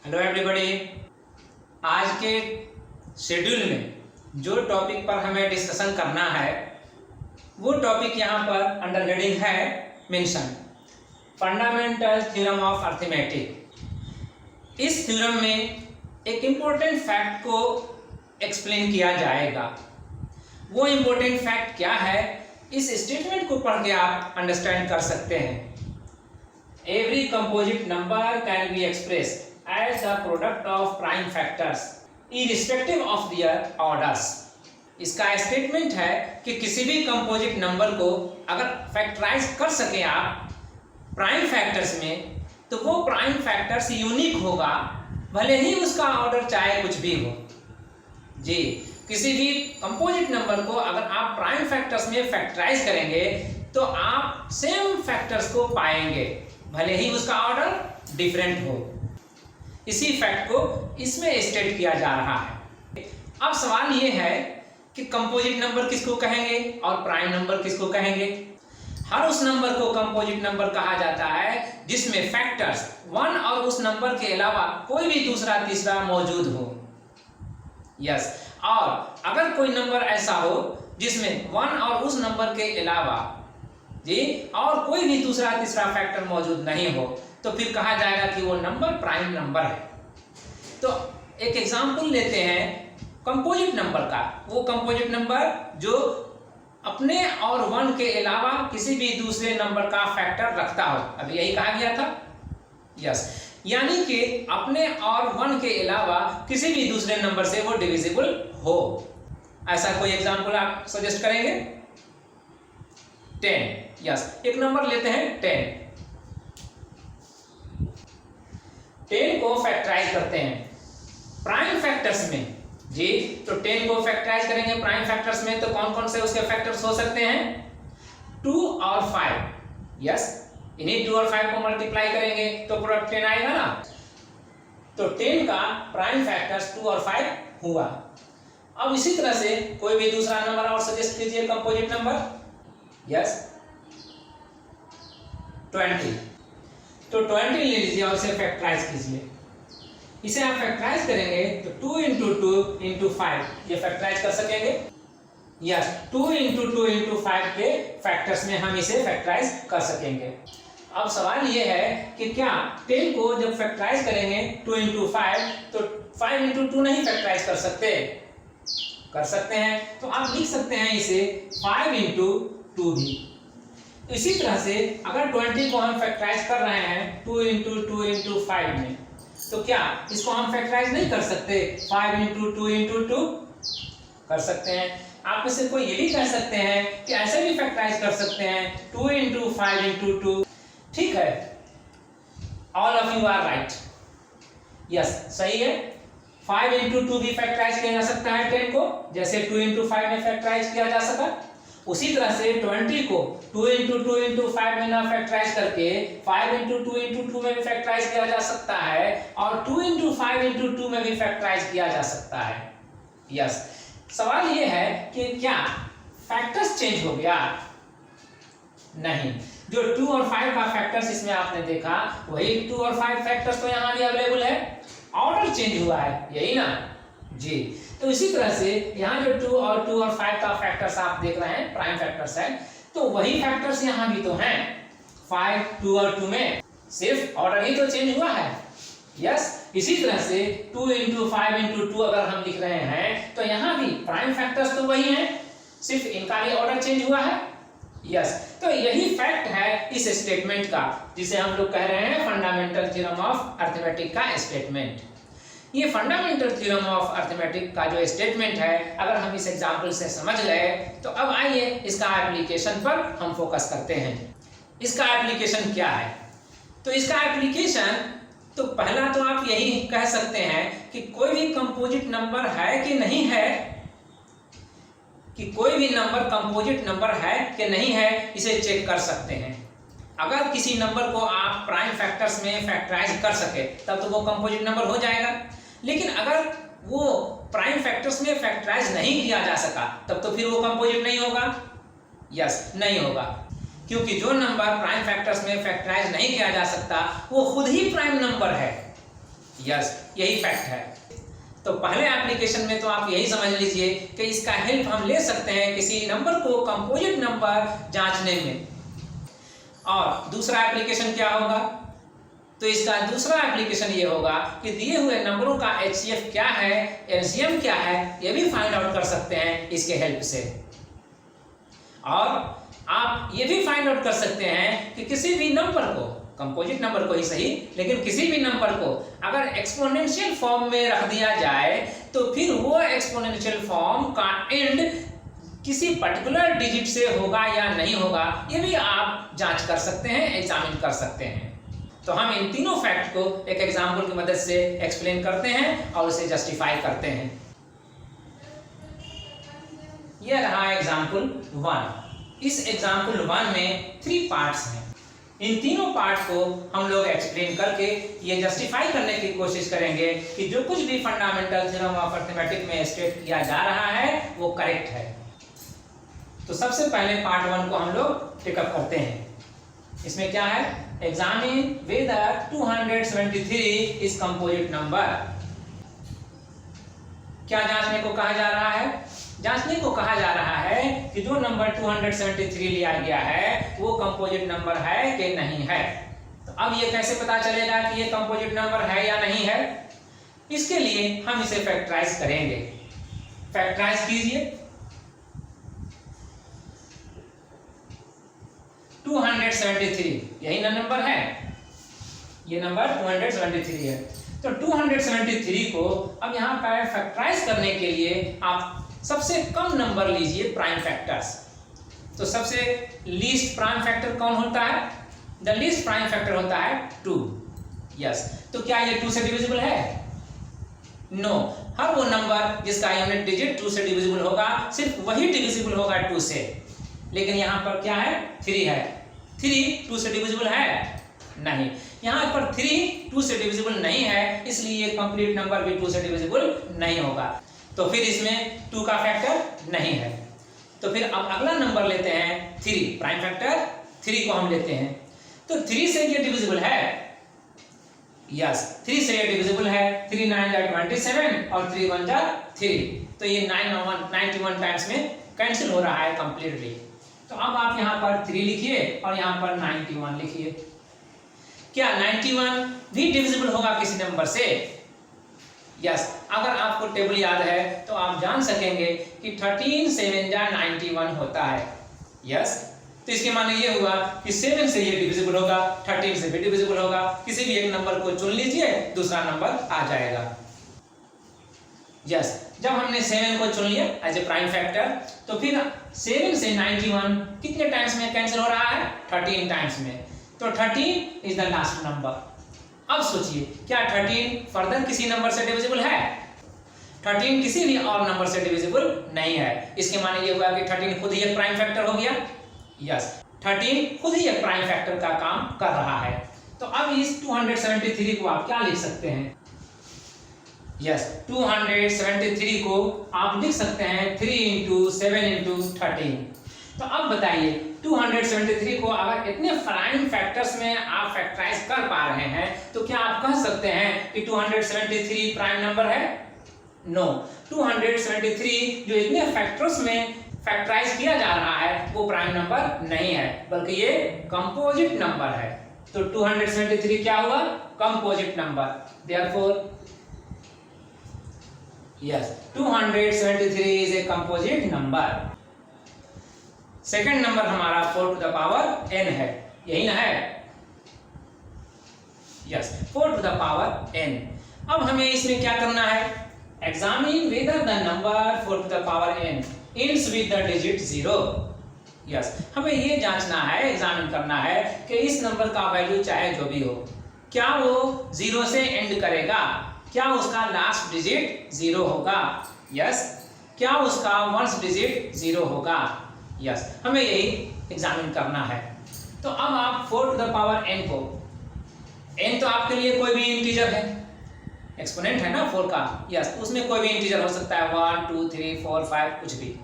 Hello everybody. आज के schedule में जो टॉपिक पर हमें डिस्कशन करना है वो टॉपिक यहाँ पर अंडर हेडिंग है mention fundamental theorem of arithmetic. इस थ्योरम में एक इम्पोर्टेंट फैक्ट को एक्सप्लेन किया जाएगा। वो इम्पोर्टेंट फैक्ट क्या है, इस स्टेटमेंट को पढ़ के आप अंडरस्टैंड कर सकते हैं। Every composite number can be expressed as a product of prime factors irrespective of their orders। इसका स्टेटमेंट है कि किसी भी कंपोजिट नंबर को अगर फैक्टराइज कर सके आप प्राइम फैक्टर्स में तो वो प्राइम फैक्टर्स यूनिक होगा, भले ही उसका ऑर्डर चाहे कुछ भी हो। जी, किसी भी कंपोजिट नंबर को अगर आप प्राइम फैक्टर्स में फैक्टराइज करेंगे तो आप सेम फैक्टर्स को पाएंगे, भले ही उसका ऑर्डर डिफरेंट हो। इसी फैक्ट को इसमें स्टेट किया जा रहा है। अब सवाल ये है कि कंपोजिट नंबर किसको कहेंगे और प्राइम नंबर किसको कहेंगे। हर उस नंबर को कंपोजिट नंबर कहा जाता है जिसमें फैक्टर्स वन और उस नंबर के अलावा कोई भी दूसरा तीसरा मौजूद हो। यस, और अगर कोई नंबर ऐसा हो जिसमें वन और उस नंबर के अलावा जी और कोई भी दूसरा तीसरा फैक्टर मौजूद नहीं हो तो फिर कहा जाएगा कि वो नंबर प्राइम नंबर है। तो एक एग्जांपल लेते हैं कंपोजिट नंबर का। वो कंपोजिट नंबर जो अपने और वन के अलावा किसी भी दूसरे नंबर का फैक्टर रखता हो। अभी यही कहा गया था। यस, यानी कि अपने और वन के अलावा किसी भी दूसरे नंबर से वो डिविजिबल हो। ऐसा कोई एग्जांपल आप सजेस्ट करेंगे? 10। यस, एक नंबर लेते हैं 10। 10 को फैक्टराइज करते हैं प्राइम फैक्टर्स में। जी, तो 10 को फैक्टराइज करेंगे प्राइम फैक्टर्स में तो कौन कौन से उसके फैक्टर्स हो सकते हैं? 2 और 5। यस, इन्हीं 2 और 5 को मल्टीप्लाई करेंगे तो प्रोडक्ट 10 आएगा ना। तो 10 का प्राइम फैक्टर्स 2 और 5 हुआ। अब इसी तरह से कोई भी दूसरा नंबर और सजेस्ट कीजिए कंपोजिट नंबर। यस, 20। तो 20 ले लीजिए और इसे फैक्टराइज कीजिए। इसे आप फैक्टराइज करेंगे तो 2 into 2 into 5 ये फैक्टराइज कर सकेंगे। यस, 2 into 2 into 5 के फैक्टर्स में हम इसे फैक्टराइज कर सकेंगे। अब सवाल ये है कि क्या 10 को जब फैक्टराइज करेंगे 2 into 5 तो 5 into 2 नहीं फैक्टराइज कर सकते? कर सकते हैं। तो आप लिख सकते हैं इसे 5 into 2 भी। इसी तरह से अगर 20 को हम फैक्टराइज कर रहे हैं 2 into 2 into 5 में तो क्या इसको हम फैक्टराइज नहीं कर सकते? 5 into 2 into 2 कर सकते हैं। आप में से कोई ये भी कह सकते हैं कि ऐसे भी फैक्टराइज कर सकते हैं 2 into 5 into 2। ठीक है, all of you are right. Yes, सही है। 5 into 2 भी फैक्टराइज किया जा सकता है 10 को, जैसे 2 into 5 में फैक्टराइज किया जा सका। उसी तरह से 20 को 2 into 2 into 5 में ना फैक्टराइज करके 5 into 2 into 2 में भी फैक्टराइज किया जा सकता है और 2 into 5 into 2 में भी फैक्टराइज किया जा सकता है। यस, सवाल ये है कि क्या फैक्टर्स चेंज हो गया? नहीं, जो 2 और 5 का फैक्टर्स इसमें आपने देखा वही 2 और 5 फैक्टर्स तो यहाँ भी अवेलेबल है। ऑर्डर चेंज हुआ है, यही ना जी। तो इसी तरह से यहाँ जो 2 और 5 का फैक्टर्स आप देख रहे हैं प्राइम फैक्टर्स है, तो वही फैक्टर्स यहाँ भी तो हैं 5, 2 और 2 में, सिर्फ ऑर्डर ही तो चेंज हुआ है। यस, इसी तरह से 2 into 5 into 2 अगर हम लिख रहे हैं तो यहाँ भी प्राइम फैक्टर्स तो वही हैं, सिर्फ इनका भी ऑर्डर चेंज हुआ है। यस, तो यही फैक्ट है इस स्टेटमेंट का जिसे हम लोग कह रहे हैं फंडामेंटल थ्योरम ऑफ अर्थमेटिक का स्टेटमेंट। ये फंडामेंटल थ्योरम ऑफ अर्थमेटिक का जो स्टेटमेंट है अगर हम इस एग्जांपल से समझ गए तो अब आइए इसका एप्लीकेशन पर हम फोकस करते हैं। इसका एप्लीकेशन क्या है? तो इसका एप्लीकेशन तो पहला तो आप यही कह सकते हैं कि कोई भी कंपोजिट नंबर है कि नहीं है, कि कोई भी नंबर कंपोजिट नंबर है कि नहीं है इसे चेक कर सकते हैं। अगर किसी नंबर को आप प्राइम फैक्टर्स में फैक्टराइज कर सके तब तो वो कंपोजिट नंबर हो जाएगा। लेकिन अगर वो प्राइम फैक्टर्स में फैक्टराइज नहीं किया जा सका तब तो फिर वो कंपोजिट नहीं होगा। यस, नहीं होगा, क्योंकि जो नंबर प्राइम फैक्टर्स में फैक्टराइज नहीं किया जा सकता वो खुद ही प्राइम नंबर है। यस, यही फैक्ट है। तो पहले एप्लीकेशन में तो आप यही समझ लीजिए कि इसका हेल्प हम ले सकते हैं किसी नंबर को कंपोजिट नंबर जांचने में। और दूसरा एप्लीकेशन क्या होगा? तो इसका दूसरा एप्लीकेशन ये होगा कि दिए हुए नंबरों का HCF क्या है, LCM क्या है, ये भी फाइंड आउट कर सकते हैं इसके हेल्प से। और आप ये भी फाइंड आउट कर सकते हैं कि किसी भी नंबर को, कंपोजिट नंबर को ही सही, लेकिन किसी भी नंबर को अगर एक्सपोनेंशियल फॉर्म में रख दिया जाए तो फिर वो एक्सपोनेंशियल फॉर्म का एंड किसी पर्टिकुलर डिजिट से होगा या नहीं होगा, ये भी आप जांच कर सकते हैं, एग्जामिन कर सकते हैं। तो हम इन तीनों फैक्ट को एक एग्जाम्पल की मदद से एक्सप्लेन करते हैं और उसे जस्टिफाई करते हैं। यह रहा एग्जाम्पल 1। इस एग्जाम्पल 1 में 3 पार्ट्स हैं। इन तीनों पार्ट को हम लोग एक्सप्लेन करके ये जस्टिफाई करने की कोशिश करेंगे कि जो कुछ भी फंडामेंटल थ्योरम ऑफ अरिथमेटिक में स्टेट किया जा रहा है वो करेक्ट है। तो सबसे पहले पार्ट 1 को हम लोग टेकअप करते हैं। इसमें क्या है? Examine whether 273 is composite number. क्या जांचने को कहा जा रहा है? जांचने को कहा जा रहा है कि जो नंबर 273 लिया गया है वो कंपोजिट नंबर है कि नहीं है। तो अब ये कैसे पता चलेगा कि ये कंपोजिट नंबर है या नहीं है? इसके लिए हम इसे फैक्टराइज करेंगे। फैक्टराइज कीजिए। 273 यही ना नंबर है, ये नंबर 273 है। तो 273 को अब यहाँ पर फैक्टराइज करने के लिए आप सबसे कम नंबर लीजिए प्राइम फैक्टर्स। तो सबसे लीस्ट प्राइम फैक्टर कौन होता है? द लीस्ट प्राइम फैक्टर होता है 2। यस, तो क्या ये 2 से डिविजिबल है? नो। हर वो नंबर जिसका यूनिट डिजिट 2 से डिविजिबल होगा सिर्फ वही डिविजिबल होगा 2 से। लेकिन यहाँ पर क्या है? 3 है। 3 2 से डिविजिबल है? नहीं। यहाँ पर 3 2 से डिविजिबल नहीं है, इसलिए ये कंप्लीट नंबर भी 2 से डिविजिबल नहीं होगा। तो फिर इसमें 2 का फैक्टर नहीं है। तो फिर अब अगला नंबर लेते हैं 3, प्राइम फैक्टर 3 को हम लेते हैं। तो 3 से ये डिविजिबल है? यस, 3 से ये डिविजिबल है। 3 9 जा 27 और 3 1 जा 3। तो ये 91 टाइम्स में कैंसिल हो रहा है कंप्लीटली। तो अब आप यहाँ पर 3 लिखिए और यहाँ पर 91 लिखिए। क्या 91 भी डिविजिबल होगा किसी नंबर से? यस, अगर आपको टेबल याद है तो आप जान सकेंगे कि 13 7 जा 91 होता है। यस, तो इसके माने ये हुआ कि 7 से ये डिविजिबल होगा, 13 से भी डिविजिबल होगा। किसी भी एक नंबर को चुन लीजिए, दूसरा नंबर आ जाएगा। यस, जब हमने 7 को चुन लिया एज ए प्राइम फैक्टर, तो फिर 7 से 91 कितने टाइम्स में कैंसिल हो रहा है? 13 टाइम्स में। तो 13 इज द लास्ट नंबर। अब सोचिए, क्या 13 फर्दर किसी नंबर से डिविजिबल है? 13 किसी भी और नंबर से डिविजिबल नहीं है। इसके माने ये हुआ कि 13 खुद ही एक प्राइम फैक्टर हो गया। यस, 13 खुद ही एक प्राइम फैक्टर का काम कर रहा है। तो अब इस 273 को आप क्या लिख सकते हैं? यस, 273 को आप लिख सकते हैं 3 × 7 × 13। तो अब बताइए, 273 को अगर इतने प्राइम फैक्टर्स में आप फैक्टराइज कर पा रहे हैं तो क्या आप कह सकते हैं कि 273 प्राइम नंबर है? नो। 273 जो इतने फैक्टर्स में फैक्टराइज किया जा रहा है वो प्राइम नंबर नहीं है, बल्कि ये कंपोजिट नंबर है। तो 273 क्या हुआ? Composite number. Therefore yes, 273 is a composite number. Second number हमारा 4 टू द पावर n है, यही ना है? Yes, 4 to the power n। अब हमें इसमें क्या करना है? Examine whether the number 4 to the power n ends with the digit 0। Yes, हमें ये जांचना है, एग्जामिन करना है कि इस नंबर का वैल्यू चाहे जो भी हो, क्या वो 0 से एंड करेगा? क्या उसका लास्ट डिजिट 0 होगा? यस। क्या उसका वंस डिजिट 0 होगा? यस, हमें यही एग्जामिन करना है। तो अब आप 4 टू द पावर n को, n तो आपके लिए कोई भी इंटीजर है, एक्सपोनेंट है ना 4 का। यस, उसमें कोई भी इंटीजर हो सकता है, 1 2 3 4 5 कुछ भी।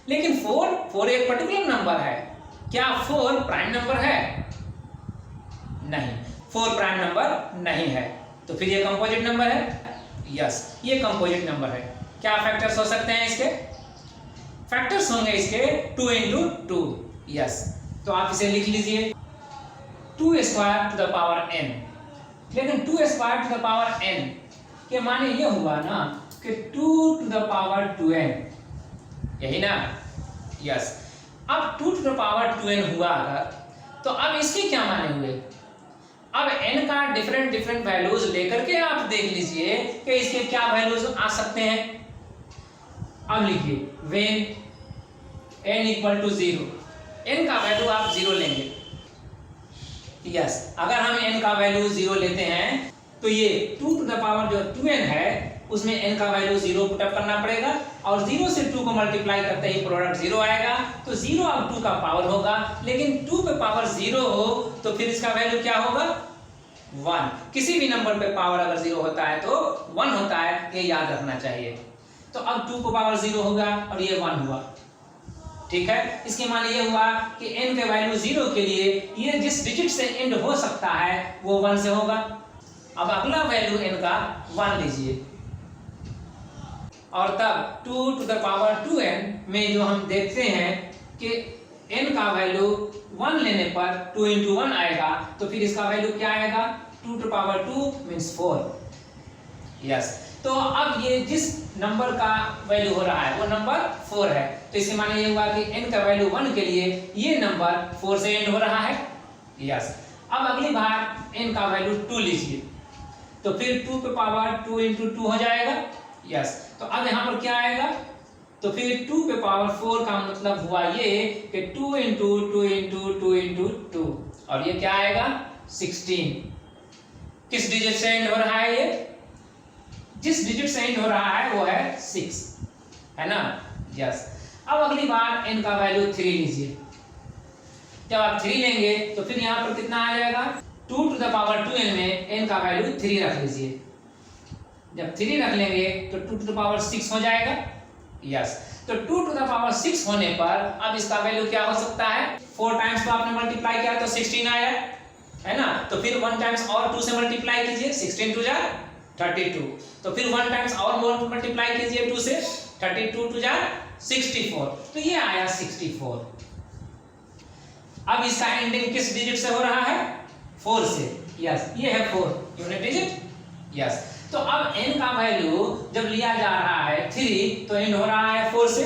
लेकिन 4 एक पर्टिकुलर नंबर है। क्या 4 प्राइम नंबर है? नहीं, 4 प्राइम नंबर नहीं है। तो तो फिर ये कंपोजिट नंबर है। यस, ये कंपोजिट नंबर है। क्या फैक्टर्स हो सकते हैं इसके? फैक्टर्स होंगे इसके 2 into 2। यस, तो आप इसे लिख लीजिए 2 square to the power n। लेकिन 2 square to the power n के माने ये हुआ ना कि 2 टू द पावर 2n, यही ना? यस, अब 2 टू द पावर 2n हुआ अगर, तो अब इसके क्या माने हुए? अब n का डिफरेंट वैल्यूज लेकर के आप देख लीजिए कि इसके क्या वैल्यूज आ सकते हैं। अब लिखिए when n equal to 0, n का वैल्यू आप 0 लेंगे। यस, अगर हम n का वैल्यू 0 लेते हैं तो ये 2 टू द पावर जो 2n है उसमें n का वैल्यू 0 पुटअप करना पड़ेगा, और 0 से 2 को मल्टीप्लाई करते ही प्रोडक्ट 0 आएगा, तो 0 अब 2 का पावर होगा। लेकिन 2 पे पावर 0 हो तो फिर इसका वैल्यू क्या होगा? 1। किसी भी नंबर पे पावर अगर 0 होता है तो 1 होता है, ये याद रखना चाहिए। तो अब 2 को पावर 0 होगा और ये 1 हुआ। ठीक है, इसके माने ये हुआ कि n के वैल्यू 0 के लिए ये जिस डिजिट से एंड हो सकता है वो 1 से होगा। अब अगला वैल्यू n का 1 लीजिए, और तब 2 टू द पावर 2n में जो हम देखते हैं कि n का वैल्यू 1 लेने पर 2 into 1 आएगा, तो फिर इसका वैल्यू क्या आएगा? 2 टू पावर 2 मीन्स 4। यस, तो अब ये जिस नंबर का वैल्यू हो रहा है वो नंबर 4 है, तो इसके माने ये हुआ कि n का वैल्यू 1 के लिए ये नंबर 4 से एंड हो रहा है। यस, अब अगली बार n का वैल्यू 2 लीजिए, तो फिर 2 पे पावर 2 into 2 हो जाएगा। यस, तो अब यहाँ पर क्या आएगा? तो फिर 2 पे पावर 4 का मतलब हुआ ये कि 2 into 2 into 2 into 2, और ये क्या आएगा? 16। किस डिजिट से एंड हो रहा है ये? जिस डिजिट से एंड हो रहा है वो है 6, है ना? यस, अब अगली बार n का वैल्यू 3 लीजिए। जब आप 3 लेंगे तो फिर यहाँ पर कितना आ जाएगा? 2 टू द पावर 2n में n का वैल्यू 3 रख लीजिए। जब 3 रख लेंगे तो 2 टू द पावर 6 हो जाएगा। यस, तो 2 टू द पावर 6 होने पर अब इसका वैल्यू क्या हो सकता है? 4 टाइम्स को आपने मल्टीप्लाई किया तो 16 आया, है ना? तो फिर 1 टाइम्स और 2 से मल्टीप्लाई कीजिए, 16 टू जा 32, तो फिर 1 टाइम्स और मल्टीप्लाई कीजिए 2 से, 32 टू जा 64, तो ये आया 64। अब इसका एंडिंग किस डिजिट से हो रहा है? 4 से। यस, ये है 4 यूनिट डिजिट। यस, तो अब n का वैल्यू जब लिया जा रहा है 3 तो एंड हो रहा है 4 से।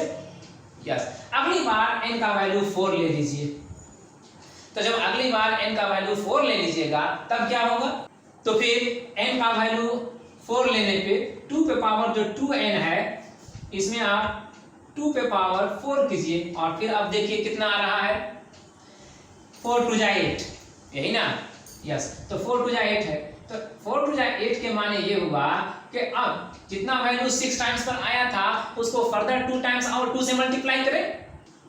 यस, अगली बार n का वैल्यू 4 ले लीजिए, तो जब अगली बार n का वैल्यू 4 ले लीजिएगा तब क्या होगा? तो फिर n का वैल्यू 4 लेने पे 2 पे पावर जो 2n है इसमें आप 2 पे पावर 4 कीजिए, और फिर अब देखिए कितना आ रहा है? 4 टू जा 8, यही ना? यस, तो 4 टू जा 8 है, तो 4 टू जा 8 के माने ये हुआ कि अब जितना वैल्यू 6 टाइम्स पर आया था उसको फर्दर 2 टाइम्स और 2 से मल्टीप्लाई करें।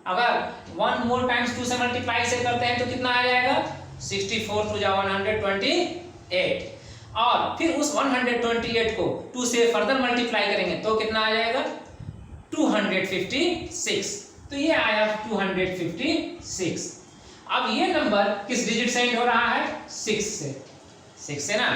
अगर 1 मोर टाइम्स 2 से मल्टीप्लाई से करते हैं तो कितना आ जाएगा? 64 टू जा 128, और फिर उस 128 को 2 से फर्दर मल्टीप्लाई करेंगे तो कितना आ जाएगा? 256, तो ये आया 256। अब ये नंबर किस डिजिट से एंड हो रहा है? 6 से ना?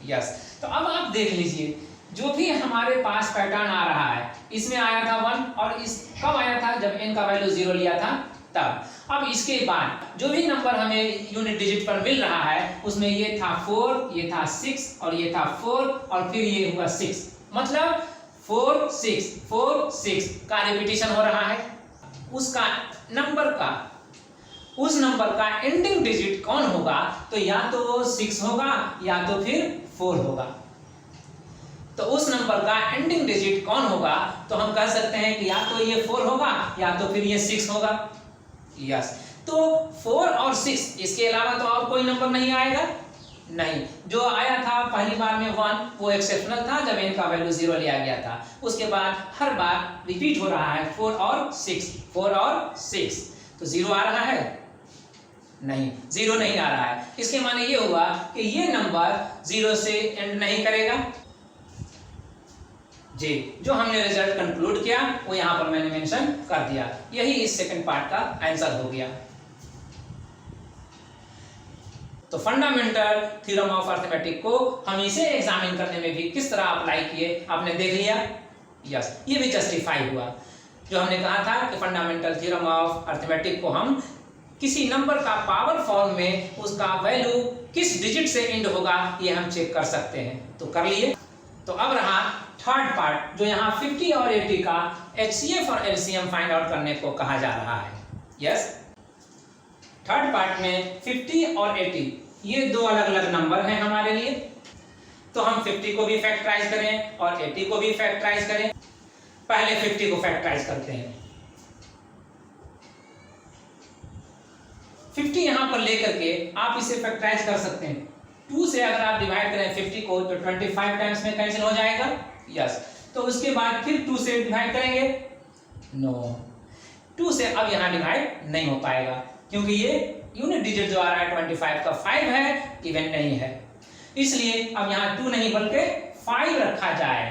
यस, तो अब आप देख लीजिए जो भी हमारे पास पैटर्न आ रहा है इसमें आया था 1, और इस कब आया था? जब n का वैल्यू 0 लिया था तब। अब इसके बाद जो भी नंबर हमें यूनिट डिजिट पर मिल रहा है उसमें ये था 4, ये था 6, और ये था 4, और फिर ये हुआ 6, मतलब 4 6 4 6 का रिपीटिशन हो रहा है। उसका नंबर का उस नंबर का एंडिंग डिजिट कौन होगा? तो या तो 6 होगा या तो फिर 4 होगा। तो उस नंबर का एंडिंग डिजिट कौन होगा? तो हम कह सकते हैं कि या तो ये 4 होगा या तो फिर ये 6 होगा। यस, तो 4 और 6 इसके अलावा तो और कोई नंबर नहीं आएगा? नहीं, जो आया था पहली बार में 1 वो एक्सेप्शनल था जब n का वैल्यू 0 लिया गया था। उसके बाद हर बार रिपीट हो रहा है 4 और 6, 4 और 6, तो 0 आ रहा है? नहीं, 0 नहीं आ रहा है। इसके माने ये हुआ कि ये नंबर 0 से एंड नहीं करेगा। जी, जो हमने रिजल्ट कंक्लूड किया वो यहाँ पर मैंने मेंशन कर दिया। यही इस सेकंड पार्ट का आंसर हो गया। तो फंडामेंटल थ्योरम ऑफ अरिथमेटिक को हम इसे एग्जामिन करने में भी किस तरह अप्लाई किए आपने देख लिया। यस, ये भी जस्टिफाई हुआ। जो हमने कहा था कि फंडामेंटल थ्योरम ऑफ अरिथमेटिक को हम किसी नंबर का पावर फॉर्म में उसका वैल्यू किस डिजिट से एंड होगा ये हम चेक कर सकते हैं, तो कर लिए। तो अब रहा थर्ड पार्ट, जो यहाँ 50 और 80 का HCF और LCM फाइंड आउट करने को कहा जा रहा है। यस, थर्ड पार्ट में 50 और 80 ये दो अलग अलग नंबर हैं हमारे लिए। तो हम 50 को भी फैक्टराइज करें और 80 को भी फैक्टराइज करें। पहले 50 को फैक्टराइज करते हैं। 50 यहां पर लेकर के आप इसे फैक्टराइज कर सकते हैं। 2 से अगर आप डिवाइड करें 50 को तो 25 टाइम्स में कैंसिल हो जाएगा। यस, तो उसके बाद फिर 2 से डिवाइड करेंगे, नो, 2 से अब यहां डिवाइड नहीं हो पाएगा क्योंकि ये यूनिट डिजिट जो आ रहा है 25 का 5 है, इवन नहीं है। इसलिए अब यहां 2 नहीं बल्कि 5 रखा जाए।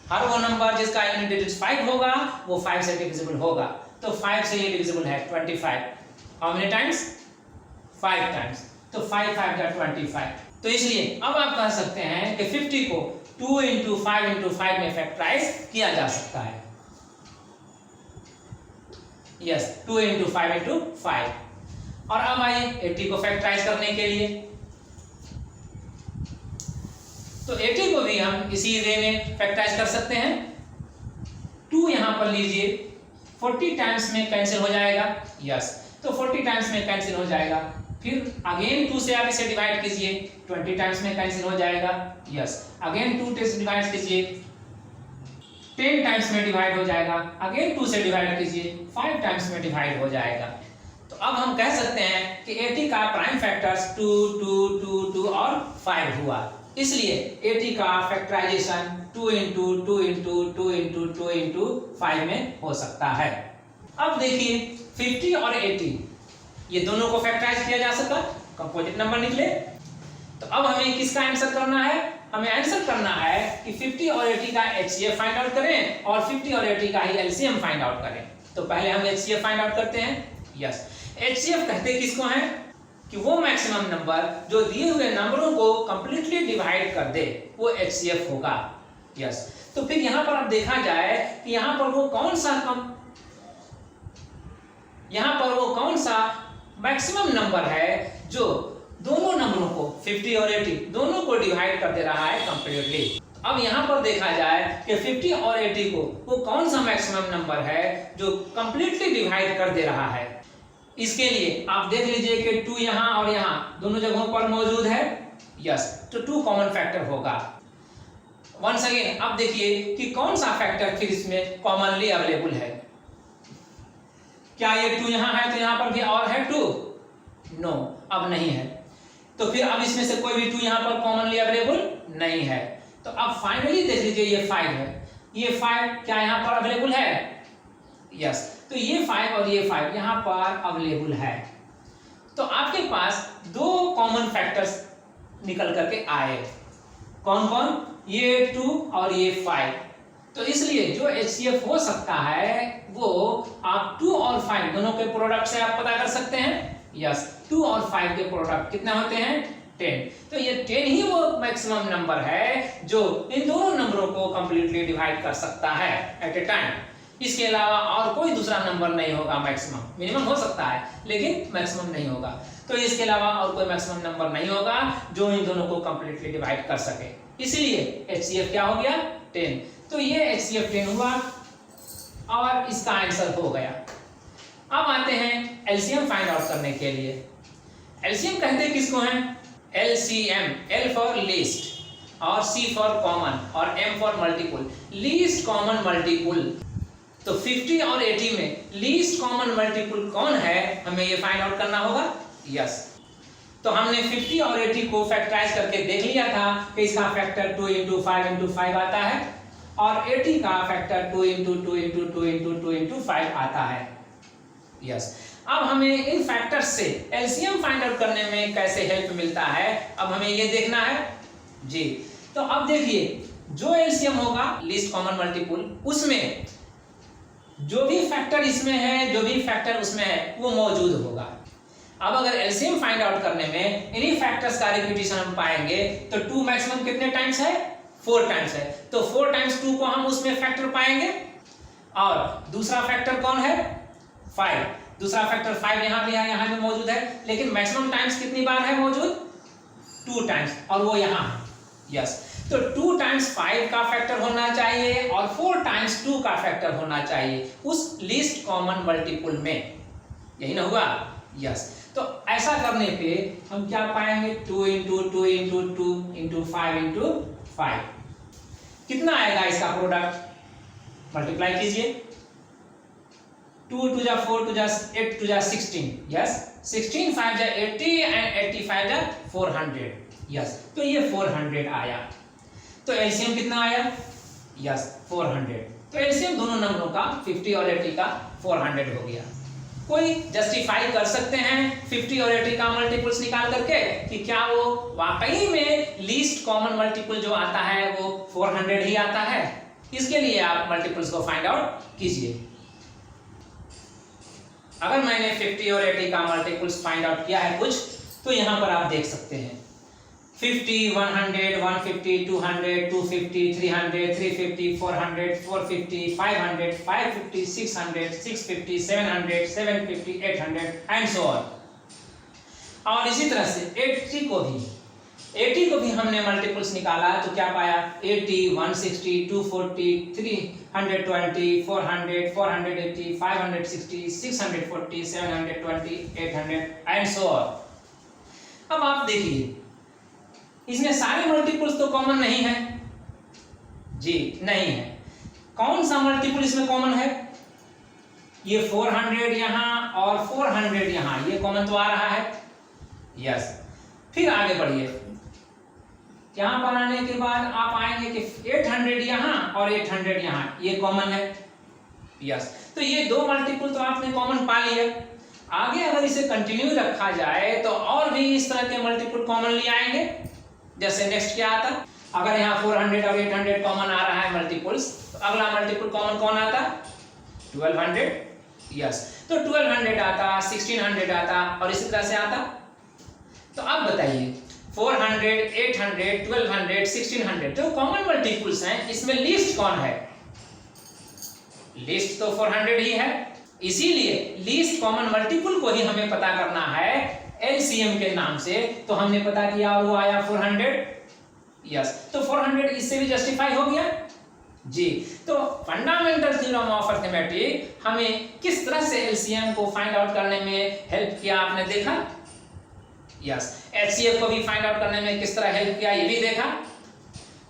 हर वो नंबर जिसका यूनिट डिजिट 5 होगा वो 5 से डिविजिबल होगा। तो 5 से ये डिविजिबल है 25। How many times? 5 टाइम्स। तो 5 5 का 25। तो इसलिए अब आप कह सकते हैं कि 50 को 2 into 5 into 5 में फैक्टराइज किया जा सकता है। Yes, 2 into 5 into 5। और अब आइए 80 को फैक्टराइज करने के लिए। तो 80 को भी हम इसी वे में फैक्टराइज कर सकते हैं। 2 यहां पर लीजिए, 40 टाइम्स में कैंसिल हो जाएगा। यस, तो 40 टाइम्स में कैंसिल हो जाएगा। फिर अगेन 2 से आप इसे डिवाइड कीजिए, 20 टाइम्स में कैंसिल हो जाएगा। यस, अगेन 2 से डिवाइड कीजिए, 10 टाइम्स में डिवाइड हो जाएगा। अगेन 2 से डिवाइड कीजिए, 5 टाइम्स में डिवाइड हो जाएगा। तो अब हम कह सकते हैं कि 80 का प्राइम फैक्टर्स 2 2 2 2 और 5 हुआ। इसलिए 80 का factorisation 2 into 2 into 2 into 2 into 5 में हो सकता है। अब देखिए 50 और 80 ये दोनों को फैक्टराइज किया जा सका, कंपोजिट नंबर निकले। तो अब हमें किसका आंसर करना है? हमें आंसर करना है कि 50 और 80 का HCF फाइंड आउट करें और 50 और 80 का ही LCM फाइंड आउट करें। तो पहले हम HCF फाइंड आउट करते हैं। यस, HCF कहते किसको हैं कि वो मैक्सिमम नंबर जो दिए हुए नंबरों को कंप्लीटली डिवाइड कर दे, वो HCF होगा। यस, तो फिर यहां पर अब देखा जाए कि यहां पर वो कौन सा मैक्सिमम नंबर है जो दोनों नंबरों को 50 और 80 दोनों को डिवाइड कर दे रहा है कंप्लीटली। अब यहां पर देखा जाए कि 50 और 80 को वो कौन सा मैक्सिमम नंबर है जो कंप्लीटली डिवाइड कर दे रहा है। इसके लिए आप देख लीजिए कि 2 यहां और यहां दोनों जगहों पर मौजूद है। यस, तो 2 कॉमन फैक्टर होगा। वंस अगेन अब देखिए कि कौन सा फैक्टर फिर इसमें कॉमनली अवेलेबल है। क्या ये 2 यहां है तो यहां पर भी और है 2? नो, अब नहीं है। तो फिर अब इसमें से कोई भी 2 यहां पर कॉमनली अवेलेबल नहीं है। तो अब फाइनली देख लीजिए ये 5 है। ये 5 क्या यहां पर अवेलेबल है? यस, तो ये 5 और ये 5 यहां पर अवेलेबल है। तो आपके पास 2 कॉमन फैक्टर्स निकल करके आए। कौन कौन? ये 2 और ये 5। तो इसलिए जो HCF हो सकता है वो आप 2 और 5 दोनों के प्रोडक्ट से आप पता कर सकते हैं। यस, 2 और 5 के प्रोडक्ट कितने होते हैं? 10। तो ये 10 ही वो मैक्सिमम नंबर है जो इन दोनों नंबरों को कंप्लीटली डिवाइड कर सकता है एट ए टाइम। इसके अलावा और कोई दूसरा नंबर नहीं होगा मैक्सिमम। मिनिमम हो सकता है लेकिन मैक्सिमम नहीं होगा। तो इसके अलावा और कोई मैक्सिमम नंबर नहीं होगा जो इन दोनों को कंप्लीटली डिवाइड कर सके। इसलिए HCF क्या हो गया? 10। तो ये HCF 10 हुआ और इसका आंसर हो गया। अब आते हैं LCM फाइंड आउट करने के लिए। LCM कहते हैं किसको हैं? LCM, L फॉर लीस्ट और C फॉर कॉमन और M for multiple. Least common multiple. तो 50 और 80 में लीस्ट कॉमन मल्टीपल कौन है हमें ये फाइंड आउट करना होगा। यस, तो हमने 50 और 80 को फैक्टराइज करके देख लिया था कि इसका फैक्टर 2 into 5 into 5 आता है और 80 का factor 2 into 2 into 2 into 2 into 5 आता है। यस, अब हमें इन फैक्टर्स से LCM फाइंड आउट करने में कैसे हेल्प मिलता है अब हमें ये देखना है जी। तो अब देखिए जो LCM होगा लीस्ट कॉमन मल्टीपल, उसमें जो भी फैक्टर इसमें है जो भी फैक्टर उसमें है वो मौजूद होगा। अब अगर एलसीएम फाइंड आउट करने में इन्हीं फैक्टर्स का रिपीटिशन हम पाएंगे तो 2 मैक्सिमम कितने टाइम्स है? 4 टाइम्स है। तो 4 टाइम्स 2 को हम उसमें फैक्टर पाएंगे। और दूसरा फैक्टर कौन है? 5। दूसरा फैक्टर 5 यहाँ भी है, यहाँ भी मौजूद है, लेकिन मैक्सिमम टाइम्स कितनी बार है मौजूद? 2 टाइम्स, और वो यहाँ है। यस, तो 2 टाइम्स 5 का फैक्टर होना चाहिए और 4 टाइम्स 2 का फैक्टर होना चाहिए उस लीस्ट कॉमन मल्टीपल में। यही ना हुआ? यस, तो ऐसा करने पे हम क्या पाएंगे? 2 इंटू 2 इंटू 2 इंटू 5 इंटू 5। कितना आएगा इसका प्रोडक्ट? मल्टीप्लाई कीजिए। 2 2 जा 4 2 जा 8 2 जा 16। यस, 16 5 जा 80 एंड 85 जा 400। यस, तो ये 400 आया। तो एलसीएम कितना आया? यस, 400। तो एलसीएम दोनों नंबरों का 50 और 80 का 400 हो गया। कोई जस्टिफाई कर सकते हैं 50 और 80 का मल्टीपल्स निकाल करके कि क्या वो वाकई में लीस्ट कॉमन मल्टीपल जो आता है वो 400 ही आता है? इसके लिए आप मल्टीपल्स को फाइंड आउट कीजिए। अगर मैंने 50 और 80 का मल्टीपल्स फाइंड आउट किया है कुछ, तो यहां पर आप देख सकते हैं 50, 100, 150, 200, 250, 300, 350, 400, 450, 500, 550, 600, 650, 700, 750, 800 एंड सो ऑन। और इसी तरह से 80 को भी हमने मल्टीपल्स निकाला तो क्या पाया? 80, 160, 240, 320, 400, 480, 560, 640, 720, 800 एंड सो ऑन। अब आप देखिए इसमें सारे मल्टीपल्स तो कॉमन नहीं है जी, नहीं है। कौन सा मल्टीपल इसमें कॉमन है? ये 400 यहां और 400 यहां, ये कॉमन तो आ रहा है। यस, फिर आगे बढ़िए। यहां पर आने के बाद आप आएंगे कि 800 यहां और 800 यहां, ये कॉमन है। यस, तो ये दो मल्टीपल तो आपने कॉमन पा लिया। आगे अगर इसे कंटिन्यू रखा जाए तो और भी इस तरह के मल्टीपल कॉमनली आएंगे। जैसे नेक्स्ट क्या आता? अगर यहाँ 400 और 800 कॉमन आ रहा है मल्टीपल्स, तो अगला मल्टीपल कॉमन कौन आता? 1200। यस, तो 1200 आता, 1600 आता और इसी तरह से आता। तो अब बताइए 400, 800, 1200, 1600 जो कॉमन मल्टीपल्स हैं, इसमें लीस्ट कौन है? लीस्ट तो 400 ही है। इसीलिए लीस्ट कॉमन मल्टीपल को ही हमें पता करना है एलसीएम के नाम से। तो हमने पता किया और वो आया 400। यस, तो 400 इससे भी जस्टिफाई हो गया जी। तो फंडामेंटल थ्योरम ऑफ अरिथमेटिक हमें किस तरह से एलसीएम को फाइंड आउट करने में हेल्प किया, आपने देखा। यस, एचसीएफ को भी फाइंड आउट करने में किस तरह हेल्प किया, ये भी देखा।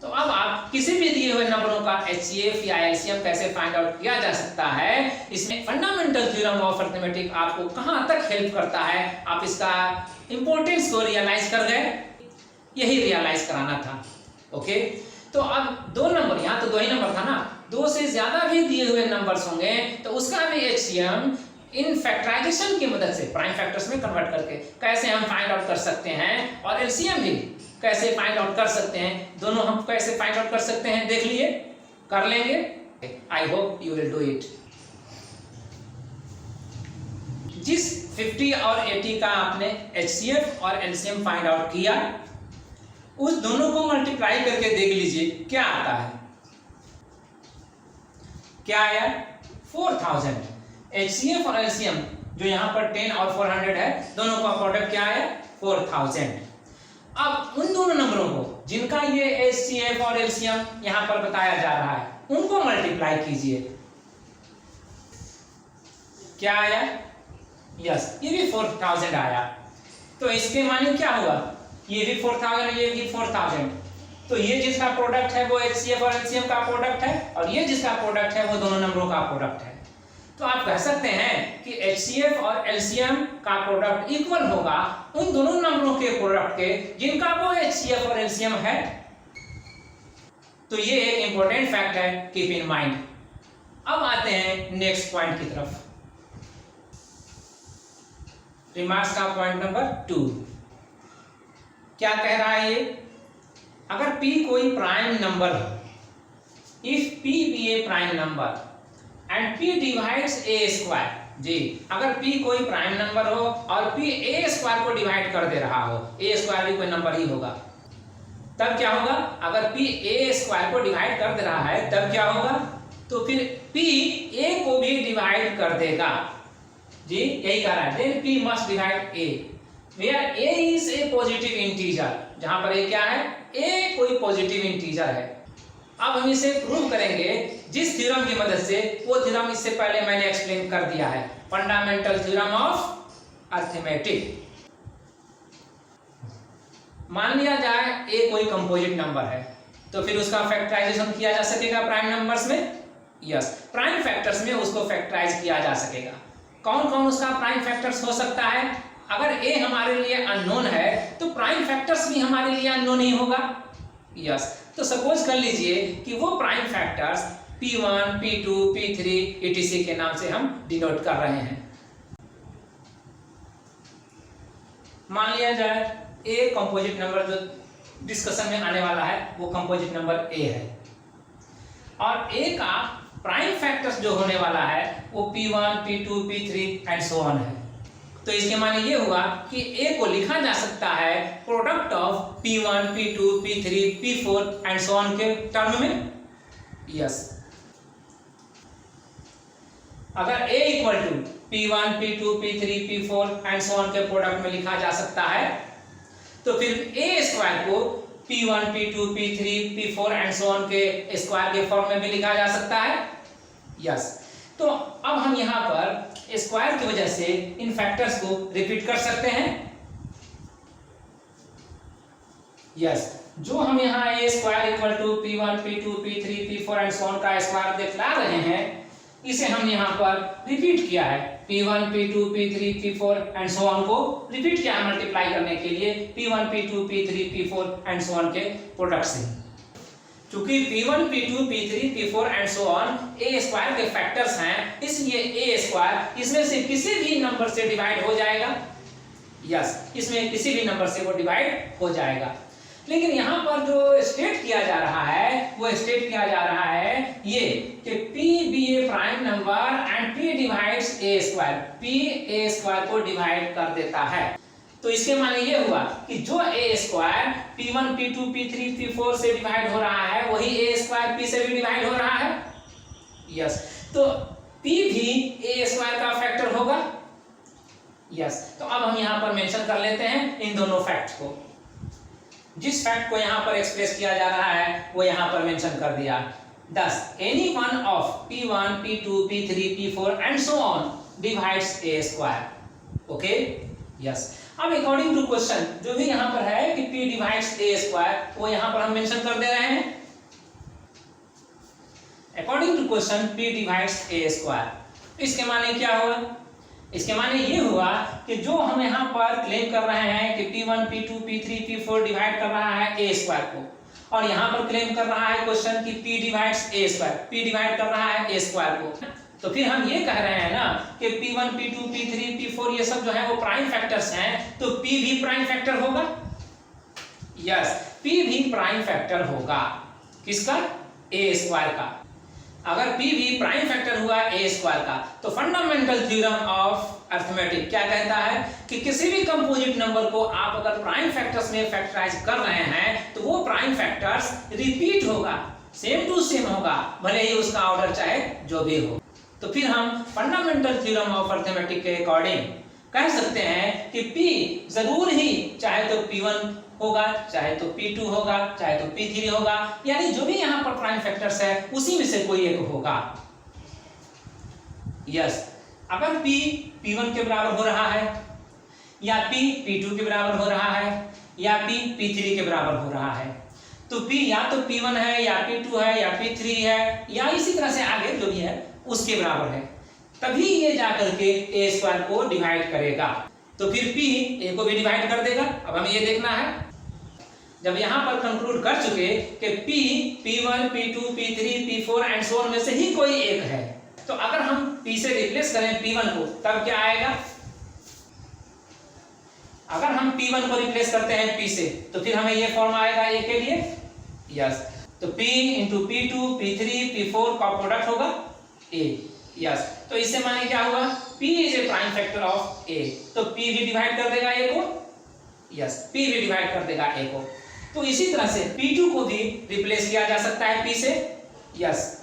तो अब आप किसी भी दिए हुए नंबरों का एचसीएफ या एलसीएम कैसे फाइंड आउट किया जा सकता है, इसमें फंडामेंटल थ्योरम ऑफ अरिथमेटिक आपको कहां तक हेल्प करता है, आप इसका इंपॉर्टेंस को रियलाइज कर गए। यही रियलाइज कराना था। ओके, तो अब दो नंबर, यहां तो दो ही नंबर था ना, दो से ज्यादा भी दिए हुए नंबर्स होंगे तो उसका भी एचसीएम इन फैक्टराइजेशन की मदद से प्राइम फैक्टर्स में कन्वर्ट करके कैसे हम फाइंड आउट कर सकते हैं, और एलसीएम भी कैसे फाइंड आउट कर सकते हैं, दोनों हम कैसे फाइंड आउट कर सकते हैं देख लिए, कर लेंगे। I hope you will do it. जिस 50 और 80 का आपने एचसीएफ और एलसीएम फाइंड आउट किया, उस दोनों को मल्टीप्लाई करके देख लीजिए क्या आता है। क्या आया? 4000। एचसीएफ और एलसीएम जो यहां पर 10 और 400 है, दोनों का प्रोडक्ट क्या आया? 4000। अब उन दोनों नंबरों को जिनका ये एचसीएफ और एलसीएम यहां पर बताया जा रहा है, उनको मल्टीप्लाई कीजिए। क्या आया? यस, ये भी 4000 आया। तो इसके माने क्या हुआ? ये भी 4000, ये भी 4000। तो ये जिसका प्रोडक्ट है वो एचसीएफ और एलसीएम का प्रोडक्ट है, और ये जिसका प्रोडक्ट है वो दोनों नंबरों का प्रोडक्ट है। तो आप कह सकते हैं कि एचसीएफ और एलसीएम का प्रोडक्ट इक्वल होगा उन दोनों नंबरों के प्रोडक्ट के जिनका वो एचसीएफ और एलसीएम है। तो ये एक इंपॉर्टेंट फैक्ट है, कीप इन माइंड। अब आते हैं नेक्स्ट पॉइंट की तरफ। रिमार्क्स का पॉइंट नंबर 2 क्या कह रहा है ये? अगर P कोई प्राइम नंबर हो, if P be a prime number and P divides a square, जी, अगर p कोई प्राइम नंबर हो और p a स्क्वायर को डिवाइड कर दे रहा हो, a स्क्वायर भी कोई नंबर ही होगा, तब क्या होगा? अगर p a स्क्वायर को डिवाइड कर दे रहा है तब क्या होगा? तो फिर p a को भी डिवाइड कर देगा। जी, यही कह रहा है, then p must divide a where a is a positive integer, जहां पर a क्या है? a कोई पॉजिटिव इंटीजर है। अब हम इसे प्रूव करेंगे जिस थ्योरम की मदद से, वो थ्योरम इससे पहले मैंने एक्सप्लेन कर दिया है, फंडामेंटल थ्योरम ऑफ अरिथमेटिक। मान लिया जाए a कोई कंपोजिट नंबर है, तो फिर उसका फैक्टराइजेशन किया जा सकेगा प्राइम नंबर्स में? यस, प्राइम फैक्टर्स में उसको फैक्टराइज किया जा सकेगा। कौन कौन उसका प्राइम फैक्टर्स हो सकता है? अगर a हमारे लिए अननोन है तो प्राइम फैक्टर्स भी हमारे लिए अननोन ही होगा। यस, तो सपोज कर लीजिए कि वो prime factors p1, p2, p3 etc के नाम से हम डिनोट कर रहे हैं। मान लिया जाए a कंपोजिट नंबर जो डिस्कशन में आने वाला है वो कंपोजिट नंबर a है, और a का प्राइम फैक्टर्स जो होने वाला है वो p1, p2, p3 and so on है। तो इसके माने ये हुआ कि a को लिखा जा सकता है product of p1, p2, p3, p4 and so on के टर्म में। यस, अगर a equal to p1, p2, p3, p4 and so on के प्रोडक्ट में लिखा जा सकता है, तो फिर a स्क्वायर को p1, p2, p3, p4 and so on के स्क्वायर के फॉर्म में भी लिखा जा सकता है। यस, तो अब हम यहाँ पर स्क्वायर की वजह से इन फैक्टर्स को रिपीट कर सकते हैं। यस, जो हम यहाँ a square equal to p1, p2, p3, p4 and so on का स्क्वायर दिखला रहे हैं, इसे हम यहाँ पर रिपीट किया है, p1, p2, p3, p4 and so on को रिपीट किया है मल्टीप्लाई करने के लिए p1, p2, p3, p4 and so on के प्रोडक्ट से। चूंकि p1, p2, p3, p4 and so on a square के फैक्टर्स हैं, इसलिए a स्क्वायर इसमें से किसी भी नंबर से डिवाइड हो जाएगा। यस, इसमें किसी भी नंबर से वो डिवाइड हो जाएगा। लेकिन यहाँ पर जो स्टेट किया जा रहा है वो स्टेट किया जा रहा है ये कि p be a prime number and p divides a square, p a square को डिवाइड कर देता है। तो इसके माने ये हुआ कि जो a square p1, p2, p3, p4 से डिवाइड हो रहा है वही a स्क्वायर p से भी डिवाइड हो रहा है। यस, तो p भी a स्क्वायर का फैक्टर होगा। यस, तो अब हम यहाँ पर मेंशन कर लेते हैं इन दोनों फैक्ट्स को। जिस फैक्ट को यहाँ पर एक्सप्रेस किया जा रहा है वो यहाँ पर मेंशन कर दिया। Thus, any one of p1, p2, p3, p4 and so on divides a square. Okay? Yes. अब अकॉर्डिंग टू क्वेश्चन जो भी यहाँ पर है कि p divides a square, वो यहाँ पर हम मेंशन कर दे रहे हैं। According to question p divides a square, इसके माने क्या हुआ? इसके माने ये हुआ कि जो हम यहाँ पर क्लेम कर रहे हैं कि p1, p2, p3, p4 divide कर रहा है a स्क्वायर को, और यहाँ पर क्लेम कर रहा है क्वेश्चन कि p divides a square, p divide कर रहा है a स्क्वायर को, तो फिर हम ये कह रहे हैं ना कि p1, p2, p3, p4 ये सब जो है वो प्राइम फैक्टर्स हैं, तो p भी प्राइम फैक्टर होगा। यस, p भी प्राइम फैक्टर होगा। किसका? a स्क्वायर का। अगर p भी प्राइम फैक्टर हुआ a स्क्वायर का, तो फंडामेंटल थ्योरम ऑफ अरिथमेटिक क्या कहता है कि किसी भी कंपोजिट नंबर को आप अगर प्राइम फैक्टर्स में फैक्टराइज कर रहे हैं तो वो प्राइम फैक्टर्स रिपीट होगा, सेम टू सेम होगा, भले ही उसका ऑर्डर चाहे जो भी हो। तो फिर हम फंडामेंटल थ्योरम ऑफ अरिथमेटिक के अकॉर्डिंग कह सकते हैं कि p जरूर ही चाहे तो p1 होगा, चाहे तो p2 होगा, चाहे तो p3 होगा, यानी जो भी यहाँ पर प्राइम फैक्टर्स है उसी में से कोई एक होगा। यस, अगर p p1 के बराबर हो रहा है, या p p2 के बराबर हो रहा है, या p p3 के बराबर हो रहा है, तो p या तो p1 है, या p2 है, या p3 है, या इसी तरह से आगे जो भी है उसके बराबर है, तभी ये जाकर के a स्क्वायर को डिवाइड करेगा। तो फिर p a को भी डिवाइड कर देगा। अब हमें ये देखना है, जब यहाँ पर कंक्लूड कर चुके कि p p1, p2, p3, p4 and so on में से ही कोई एक है, तो अगर हम p से रिप्लेस करें p1 को तब क्या आएगा? अगर हम p1 को रिप्लेस करते हैं p से तो फिर हमें ये फॉर्म आएगा a के लिए। यस, तो p into p2, p3, p4 का प्रोडक्ट होगा a। यस, तो इससे माने क्या हुआ, p is a prime factor of a, तो p भी डिवाइड कर देगा a को, यस, p भी डिवाइड कर देगा a को। तो इसी तरह से p2 को भी रिप्लेस किया जा सकता है p से, यस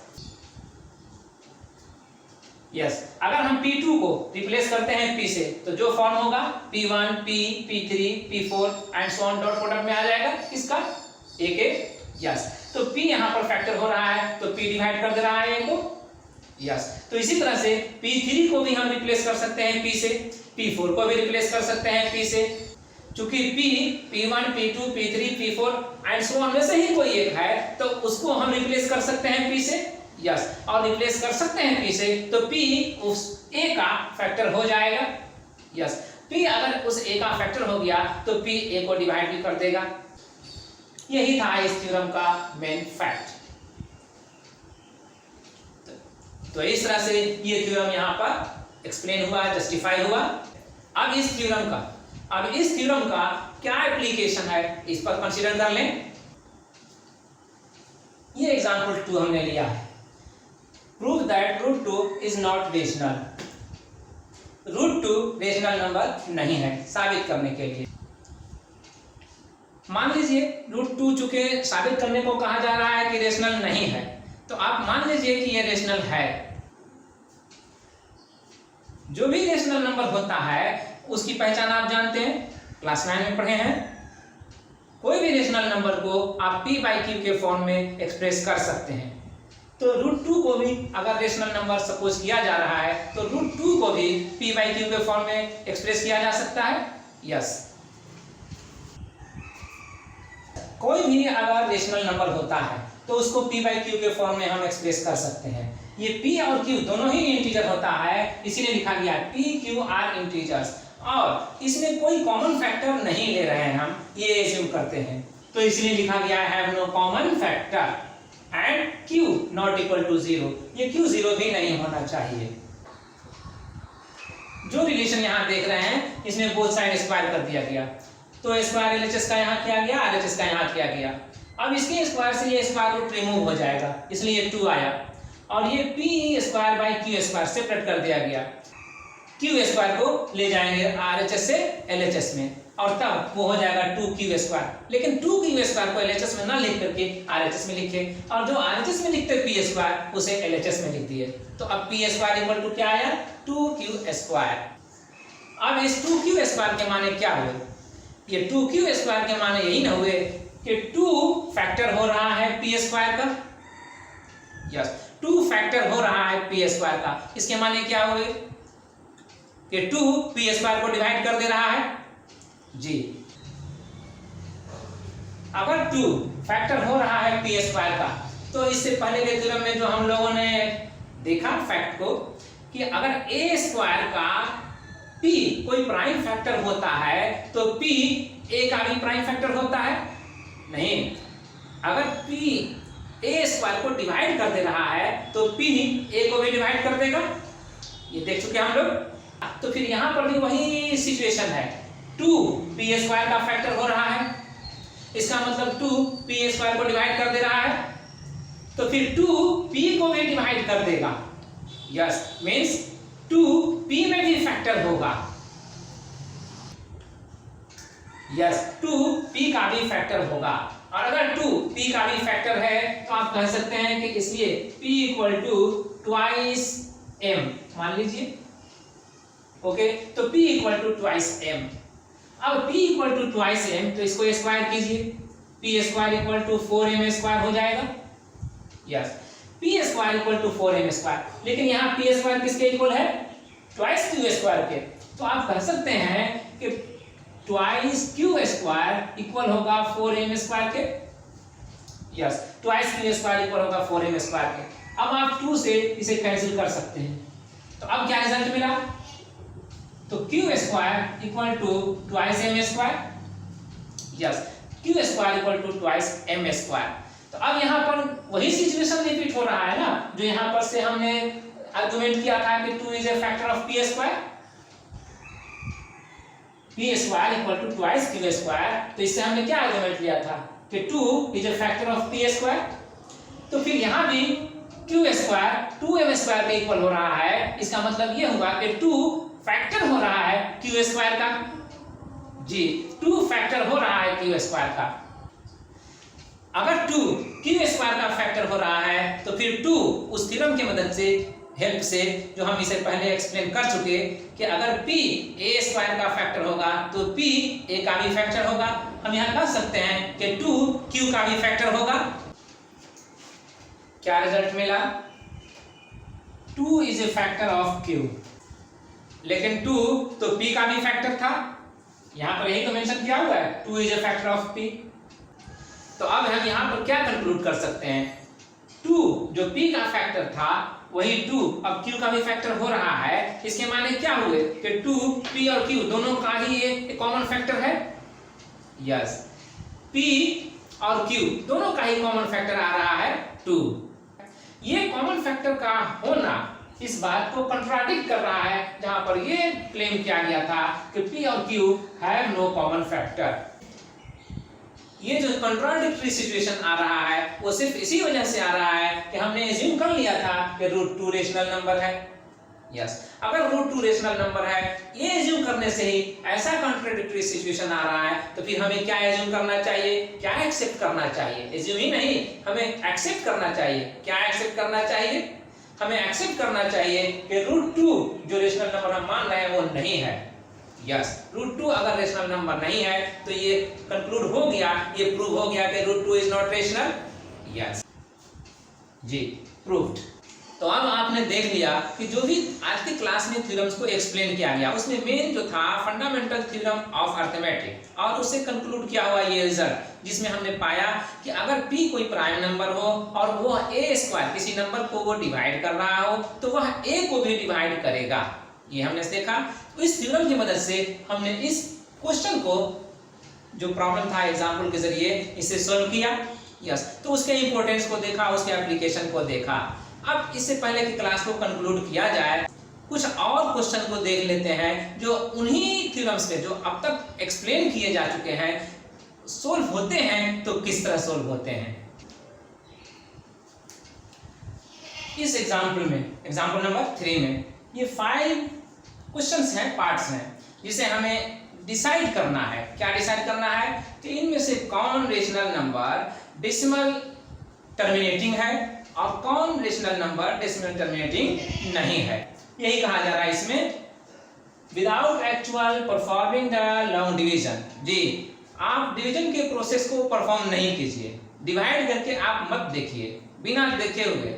यस, अगर हम p2 को रिप्लेस करते हैं p से तो जो फॉर्म होगा p1 p p3 p4 and so on, dot product में आ जाएगा किसका, a के, यस, तो p यहां पर फैक्टर हो रहा है तो p डिवाइड कर दे रहा है a को, यस, तो इसी तरह से p3 को भी हम रिप्लेस कर सकते हैं p से, p4 को भी रिप्लेस कर सकते हैं p से, चूंकि p p1 p2 p3 p4 and so on में से ही कोई एक है तो उसको हम रिप्लेस कर सकते हैं p से, यस, और रिप्लेस कर सकते हैं p से तो p उस a का फैक्टर हो जाएगा, यस, p अगर उस a का फैक्टर हो गया तो p a को डिवाइड भी कर देगा। यही था इस थ्योरम का मेन फैक्ट। तो इस तरह से ये थ्योरम यहाँ पर एक्सप्लेन हुआ, जस्टिफाई हुआ। अब इस थ्योरम का क्या एप्लीकेशन है इस पर कंसीडर कर लें। ये एग्जांपल 2 हमने लिया है, prove that root 2 is not rational. Root 2 rational number नहीं है, साबित करने के लिए। मान लीजिए रूट 2 चूंकि साबित करने को कहा जा रहा है कि रेशनल नहीं है, तो आप मान लीजिए कि ये रेशनल है। जो भी रेशनल नंबर होता है उसकी पहचान आप जानते हैं, क्लास 9 में पढ़े हैं। कोई भी रेशनल नंबर को आप p बाई क्यू के फॉर्म में एक्सप्रेस कर सकते हैं। तो रूट 2 को भी अगर रेशनल नंबर सपोज किया जा रहा है तो रूट 2 को भी p बाई क्यू के फॉर्म में एक्सप्रेस किया जा सकता है, यस। कोई भी अगर रेशनल नंबर होता है तो उसको p बाई क्यू के फॉर्म में हम एक्सप्रेस कर सकते हैं। ये p और q दोनों ही इंटीजर होता है, इसीलिए लिखा गया है p q आर इंटीजर्स, और इसमें कोई कॉमन फैक्टर नहीं ले रहे हैं, हम ये एज्यूम करते हैं, तो इसलिए लिखा गया है have no common factor and q not equal to 0। ये q 0 भी नहीं होना चाहिए। जो रिलेशन यहाँ देख रहे हैं इसमें बोथ साइड स्क्वायर कर दिया गया, तो स्क्वायर एलएचएस का यहाँ किया गया, आरएचएस का यहाँ किया गया। अब इसके स्क्वायर से ये स्क्वायर रूट रिमूव हो जाएगा, इसलिए ये 2 आया, और ये p square by Q square separate कर दिया गया। क्यू स्क्वायर को ले जाएंगे आरएचएस से एलएचएस में, और तब वो हो जाएगा 2q स्क्वायर। लेकिन 2q स्क्वायर को एलएचएस में ना लिख करके आरएचएस में लिखे, और जो आरएचएस में लिखते p स्क्वायर उसे एलएचएस में लिख दिए। तो अब p स्क्वायर इक्वल टू क्या आया, 2q स्क्वायर। अब इस 2q स्क्वायर के माने क्या हुए, ये 2q स्क्वायर के माने यही ना हुए कि 2 फैक्टर हो रहा है p स्क्वायर का, यस, 2 फैक्टर हो रहा है p स्क्वायर का। इसके माने क्या हुए कि 2 p स्क्वायर को डिवाइड कर दे रहा है जी। अगर 2 फैक्टर हो रहा है p स्क्वायर का, तो इससे पहले के थ्योरम में जो हम लोगों ने देखा फैक्ट को कि अगर a स्क्वायर का p कोई प्राइम फैक्टर होता है तो p a का भी प्राइम फैक्टर होता है नहीं। अगर p a स्क्वायर को डिवाइड कर दे रहा है तो p a को भी डिवाइड कर देगा, ये देख चुके हम लोग। तो फिर यहाँ पर भी वही सिचुएशन है, 2 p स्क्वायर का फैक्टर हो रहा है, इसका मतलब 2 p स्क्वायर को डिवाइड कर दे रहा है, तो फिर 2 p को भी डिवाइड कर देगा, यस, मींस 2 p में भी फैक्टर होगा, यस, 2 p का भी फैक्टर होगा। और अगर 2 p का भी फैक्टर है तो आप कह सकते हैं कि इसलिए p equal to twice m मान लीजिए, ओके, तो p equal to twice m। अब p equal to twice m तो इसको स्क्वायर कीजिए, p square equal to 4m square हो जाएगा, yes, p square equal to 4m square. लेकिन यहाँ p स्क्वायर किसके इक्वल है, ट्वाइस q स्क्वायर के, तो आप कह सकते हैं कि ट्वाइस q स्क्वायर इक्वल होगा 4m स्क्वायर के, yes, twice q square equal होगा 4m स्क्वायर के। अब आप 2 से इसे कैंसिल कर सकते हैं, तो अब क्या रिजल्ट मिला, तो q square equal to twice m square, yes, q square equal to twice m square. तो अब यहाँ पर वही सिचुएशन रिपीट हो रहा है ना, जो यहाँ पर से हमने आर्गुमेंट किया था कि 2 is a factor of p square, p square equal to twice q square. तो इससे हमने क्या आर्गुमेंट लिया था कि 2 is a factor of p square. तो फिर यहाँ भी क्यू स्क्वायर 2m स्क्वायर के इक्वल हो रहा है, इसका मतलब ये हुआ कि 2 फैक्टर हो रहा है क्यू स्क्वायर का। जी 2 फैक्टर हो रहा है क्यू स्क्वायर का। अगर 2 क्यू स्क्वायर का फैक्टर हो रहा है तो फिर 2 उस थ्योरम की मदद से हेल्प से जो हम इसे पहले एक्सप्लेन कर चुके कि अगर p a स्क्वायर का फैक्टर होगा तो p a का भी फैक्टर होगा। हम यहाँ कह सकते हैं कि 2 q का भी फैक्टर होगा। क्या रिजल्ट मिला? 2 is a factor of q, लेकिन 2 तो p का भी फैक्टर था, यहाँ पर यही तो मेंशन किया हुआ है 2 is a factor of p। तो अब हम यहाँ पर क्या कंक्लूड कर सकते हैं? 2 जो p का फैक्टर था वही 2 अब q का भी फैक्टर हो रहा है। इसके माने क्या हुए कि 2 p और q दोनों का ही एक कॉमन फैक्टर है। यस, p और q दोनों का ही कॉमन फैक्टर आ रहा है 2। ये कॉमन फैक्टर का होना इस बात को कंट्राडिक्ट कर रहा है जहां पर ये क्लेम किया गया था कि p और q have no common factor. ये जो कंट्राडिक्टरी सिचुएशन आ रहा है वो सिर्फ इसी वजह से आ रहा है कि हमने एज्यूम कर लिया था कि √2 रेशनल नंबर है। यस, अगर √2 रेशनल नंबर है, ये एज्यूम करने से ही ऐसा कंट्राडिक्टरी सिचुएशन आ रहा है तो फिर हमें क्या एज्यूम करना चाहिए, क्या एक्सेप्ट करना चाहिए? एज्यूम ही नहीं, हमें एक्सेप्ट करना चाहिए। क्या एक्सेप्ट करना चाहिए? हमें एक्सेप्ट करना चाहिए कि √2 जो रेशनल नंबर हम मान रहे हैं वो नहीं है। यस, √2 अगर रेशनल नंबर नहीं है तो ये कंक्लूड हो गया, ये प्रूव हो गया कि √2 इज नॉट रेशनल। यस जी, प्रूव्ड। तो अब आपने देख लिया कि जो भी आज की क्लास में थ्योरम्स को एक्सप्लेन किया गया उसमें मेन जो था फंडामेंटल थ्योरम ऑफ अरिथमेटिक, और उससे कंक्लूड किया हुआ ये रिजल्ट जिसमें हमने पाया कि अगर p कोई प्राइम नंबर हो और वो a स्क्वायर किसी नंबर को वो डिवाइड कर रहा हो तो वह a को भी डिवाइड करेगा। ये हमने देखा। तो इस थ्योरम की मदद से हमने इस क्वेश्चन को जो प्रॉब्लम था एग्जांपल के जरिए इसे सॉल्व किया। यस, तो उसके इंपॉर्टेंस को देखा, उसके एप्लीकेशन को देखा। अब इससे पहले की क्लास को कंक्लूड किया जाए, कुछ और क्वेश्चन को देख लेते हैं जो उन्हीं थ्योरम्स पे जो अब तक एक्सप्लेन किए जा चुके हैं सोल्व होते हैं तो किस तरह सोल्व होते हैं। इस एग्जांपल में, एग्जांपल नंबर 3 में ये 5 क्वेश्चंस हैं, पार्ट्स हैं, जिसे हमें डिसाइड करना है। क्या डिसाइड करना है कि इनमें से कौन रेशनल नंबर डेसिमल टर्मिनेटिंग है और कौन रेशनल नंबर डेसिमल टर्मिनेटिंग नहीं है। यही कहा जा रहा है इसमें, without actual performing the long division. जी, आप डिवीजन के प्रोसेस को परफॉर्म नहीं कीजिए, डिवाइड करके आप मत देखिए बिना देखे हुए।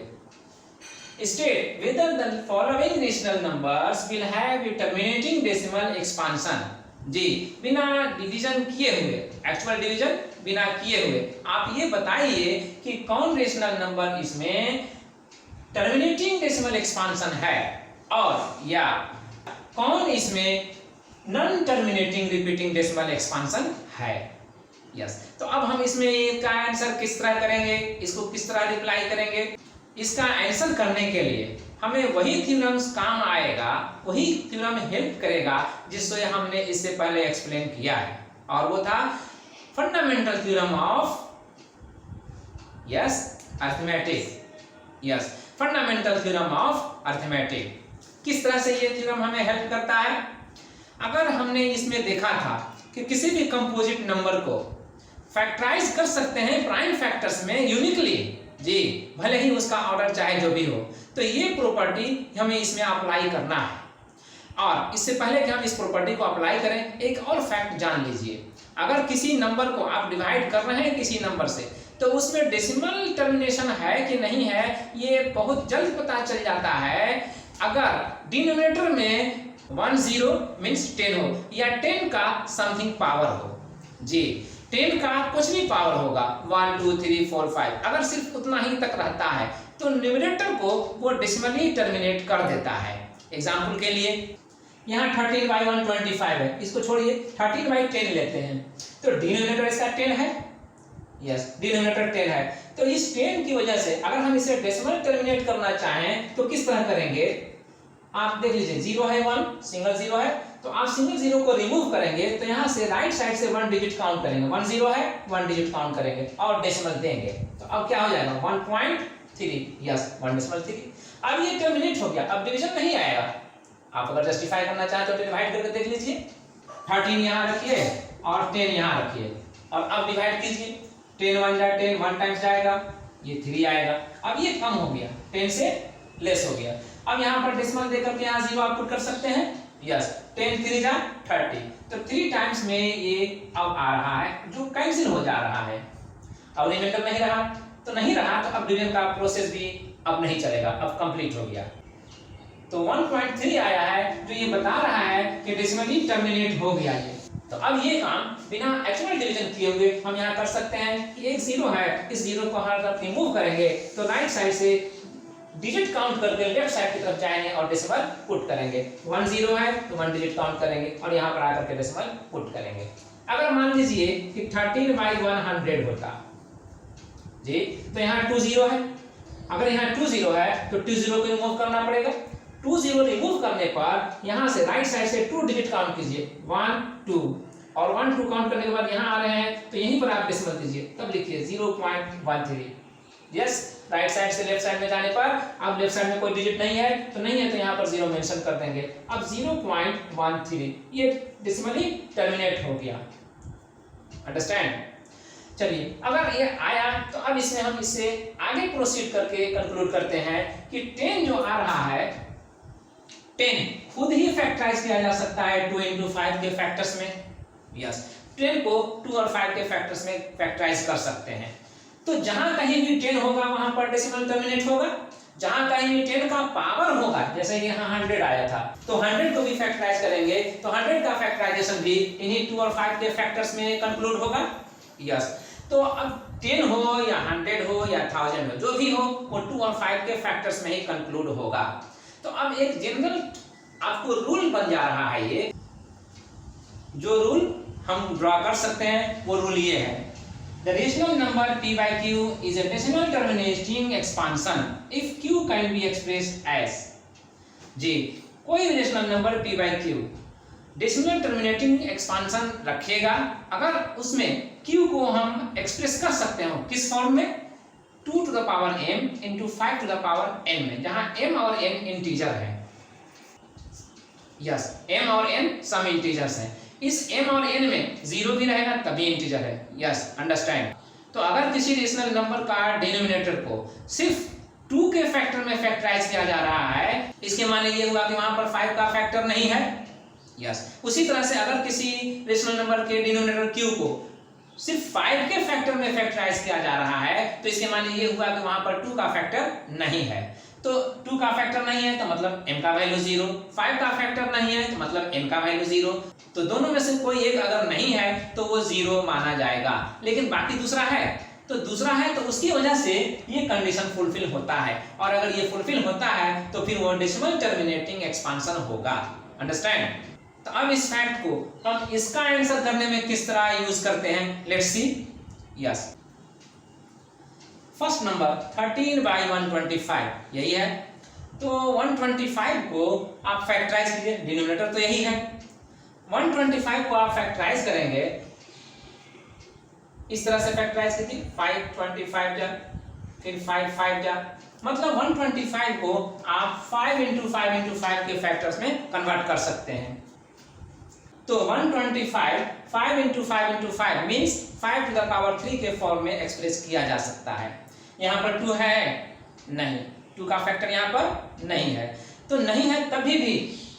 State whether the following rational numbers will have a terminating decimal expansion। जी, बिना डिवीजन किए हुए, एक्चुअल डिवीजन बिना किए हुए आप ये बताइए कि कौन रेशनल नंबर इसमें टर्मिनेटिंग डेसिमल एक्सपांशन है और या कौन इसमें non terminating repeating decimal expansion है। यस, तो अब हम इसमें इसका आंसर किस तरह करेंगे, इसको किस तरह रिप्लाई करेंगे? इसका आंसर करने के लिए हमें वही थ्योरम्स काम आएगा, वही थ्योरम हेल्प करेगा जिससे हमने इससे पहले एक्सप्लेन किया है, और वो था fundamental theorem of arithmetic. Yes, fundamental theorem of arithmetic. किस तरह से ये थ्योरम हमें हेल्प करता है? अगर हमने इसमें देखा था कि किसी भी कंपोजिट नंबर को फैक्टराइज कर सकते हैं प्राइम फैक्टर्स में यूनिकली, जी, भले ही उसका ऑर्डर चाहे जो भी हो, तो ये प्रॉपर्टी हमें इसमें अप्लाई करना है। और इससे पहले कि हम इस प्रॉपर्टी को अप्लाई करें, एक और फैक्ट जान लीजिए। अगर किसी नंबर को आप डिवाइड कर रहे हैं किसी नंबर से, तो उसमें डेसिमल टर्मिनेशन है कि नहीं है ये बहुत जल्द पता चल जाता है अगर डिनोमिनेटर में 10 मीन्स 10 हो या 10 का समथिंग पावर हो। जी, 10 का कुछ भी पावर होगा, 1 2 3 4 5, अगर सिर्फ उतना ही तक रहता है तो न्यूमरेटर को वो डेसिमली टर्मिनेट कर देता है। एग्जाम्पल के लिए यहाँ 13/125 है, इसको छोड़िए 13/10 लेते हैं, तो डिनोमिनेटर इसका 10 है। यस, डिनोमिनेटर 10 है, तो इस 10 की वजह से अगर हम इसे डेसिमल टर्मिनेट करना चाहें तो किस तरह करेंगे? आप देख लीजिए, 0 है, 1 सिंगल 0 है, तो आप सिंगल 0 को रिमूव करेंगे तो यहाँ से राइट साइड से 1 डिजिट काउंट करेंगे, 1 0 है, 1 डिजिट काउंट करेंगे और डेसिमल देंगे, तो अब क्या हो जाएगा 1.3 3, यस 1.3। अब ये टर्मिनेट हो गया, अब डिवीजन नहीं आएगा। आप अगर जस्टिफाई करना चाहते हो तो डिवाइड करके देख लीजिए, 13 यहाँ रखिए और 10 यहाँ रखिए और अब डिवाइड कीजिए, 10 1 जा 10, 1 टाइम्स जाएगा, ये 3 आएगा। अब ये कम हो गया, 10 से लेस हो गया। अब यहाँ पर डेसिमल देकर के यहाँ 0 आउटपुट कर सकते हैं, यस 10 3 जा 30, तो 3 टाइम्स में ये अब आ रहा है जो कैंसिल हो जा रहा है। अब रिमाइंडर नहीं रहा, तो नहीं रहा तो अब डिवीजन का प्रोसेस भी अब नहीं चलेगा, अब कंप्लीट हो गया। तो 1.3 आया है जो ये बता रहा है कि डेसिमली टर्मिनेट हो गया ये। तो अब ये काम बिना एक्चुअल डिवीजन किए हुए हम यहाँ कर सकते हैं कि एक 0 है, इस 0 को हर तरफ रिमूव करेंगे तो राइट साइड से डिजिट काउंट करके लेफ्ट साइड की तरफ जाएंगे और डेसिमल पुट करेंगे। 1 0 है तो 1 डिजिट काउंट करेंगे और यहाँ पर आकर के डेसिमल पुट करेंगे। अगर मान लीजिए कि 13/100 होता जी, तो यहाँ 2 0 है, अगर यहाँ 2 0 है तो 2 0 को रिमूव करना पड़ेगा। 2 0 रिमूव करने पर यहाँ से राइट साइड से 2 डिजिट काउंट कीजिए, 1 2 और 1 2 काउंट करने के बाद यहाँ आ रहे हैं तो यहीं पर आप डेसिमल दीजिए, तब लिखिए 0.13। यस, राइट साइड से लेफ्ट साइड में जाने पर अब लेफ्ट साइड में कोई डिजिट नहीं है तो यहाँ पर 0 मेंशन कर देंगे। अब 0.13 ये डेसिमली टर्मिनेट हो गया। अंडरस्टैंड? चलिए, अगर ये आया तो अब इसमें हम इससे आगे प्रोसीड करके कंक्लूड करते हैं कि 10 जो आ रहा है, 10 खुद ही फैक्टराइज किया जा सकता है 2 into 5 के फैक्टर्स में। यस, 10 को 2 और 5 के फैक्टर्स में फैक्टराइज कर सकते हैं। तो जहां कहीं भी 10 होगा वहां पर डेसिमल टर्मिनेट होगा, जहां कहीं भी 10 का पावर होगा, जैसे यहाँ 100 आया था तो 100 को भी फैक्टराइज करेंगे तो 100 का फैक्टराइजेशन भी इन्हीं 2 और 5 के फैक्टर्स में कंक्लूड होगा। यस, तो अब 10 हो या 100 हो या 1000 हो, जो भी हो वो 2 और 5 के फैक्टर्स में ही कंक्लूड होगा। तो अब एक जनरल आपको रूल बन जा रहा है, ये जो रूल हम ड्रॉ कर सकते हैं वो रूल ये है, the rational number p by q is a decimal terminating expansion if q can be expressed as जी, कोई rational number p by q decimal terminating expansion रखेगा अगर उसमें q को हम एक्सप्रेस कर सकते हो किस फॉर्म में, 2 to the power m into 5 to the power n में, जहां m और n इंटीजर है। यस, m और n सम इंटीजर्स हैं, इस m और n में 0 भी रहेगा तभी इंटीजर है। Yes, understand? तो अगर किसी रेशनल नंबर का डिनोमिनेटर को सिर्फ 2 के फैक्टर में फैक्टराइज किया जा रहा है, इसके माने ये हुआ कि वहां पर 5 का फैक्टर नहीं है। यस, उसी तरह से अगर किसी रेशनल नंबर के डिनोमिनेटर q को सिर्फ 5 के फैक्टर में फैक्टराइज किया जा रहा है तो इसके माने ये हुआ कि वहां पर 2 का फैक्टर नहीं है। तो 2 का फैक्टर नहीं है तो मतलब m का वैल्यू 0, 5 का फैक्टर नहीं है तो मतलब n का वैल्यू 0। तो दोनों में से कोई एक अगर नहीं है तो वो 0 माना जाएगा, लेकिन बाकी दूसरा है तो दूसरा है तो उसकी वजह से ये कंडीशन फुलफिल होता है, और अगर ये फुलफिल होता है तो फिर वो डेसिमल टर्मिनेटिंग एक्सपांशन होगा। अंडरस्टैंड? तो अब इस फैक्ट को हम इसका आंसर करने में किस तरह यूज करते हैं, let's see. Yes, first number 13/125 यही है, तो 125 को आप फैक्टराइज कीजिए, डिनोमिनेटर तो यही है। 125 को आप फैक्टराइज करेंगे, इस तरह से फैक्टराइज कीजिए, 525 जा फिर 5 5 जा, मतलब 125 को आप 5 into 5 into 5 के फैक्टर्स में कन्वर्ट कर सकते हैं। तो 125 5 into 5 into 5 means 5 to the power 3 के फॉर्म में एक्सप्रेस किया जा सकता है। यहाँ पर 2 है नहीं, 2 का फैक्टर यहाँ पर नहीं है, तो नहीं है तभी भी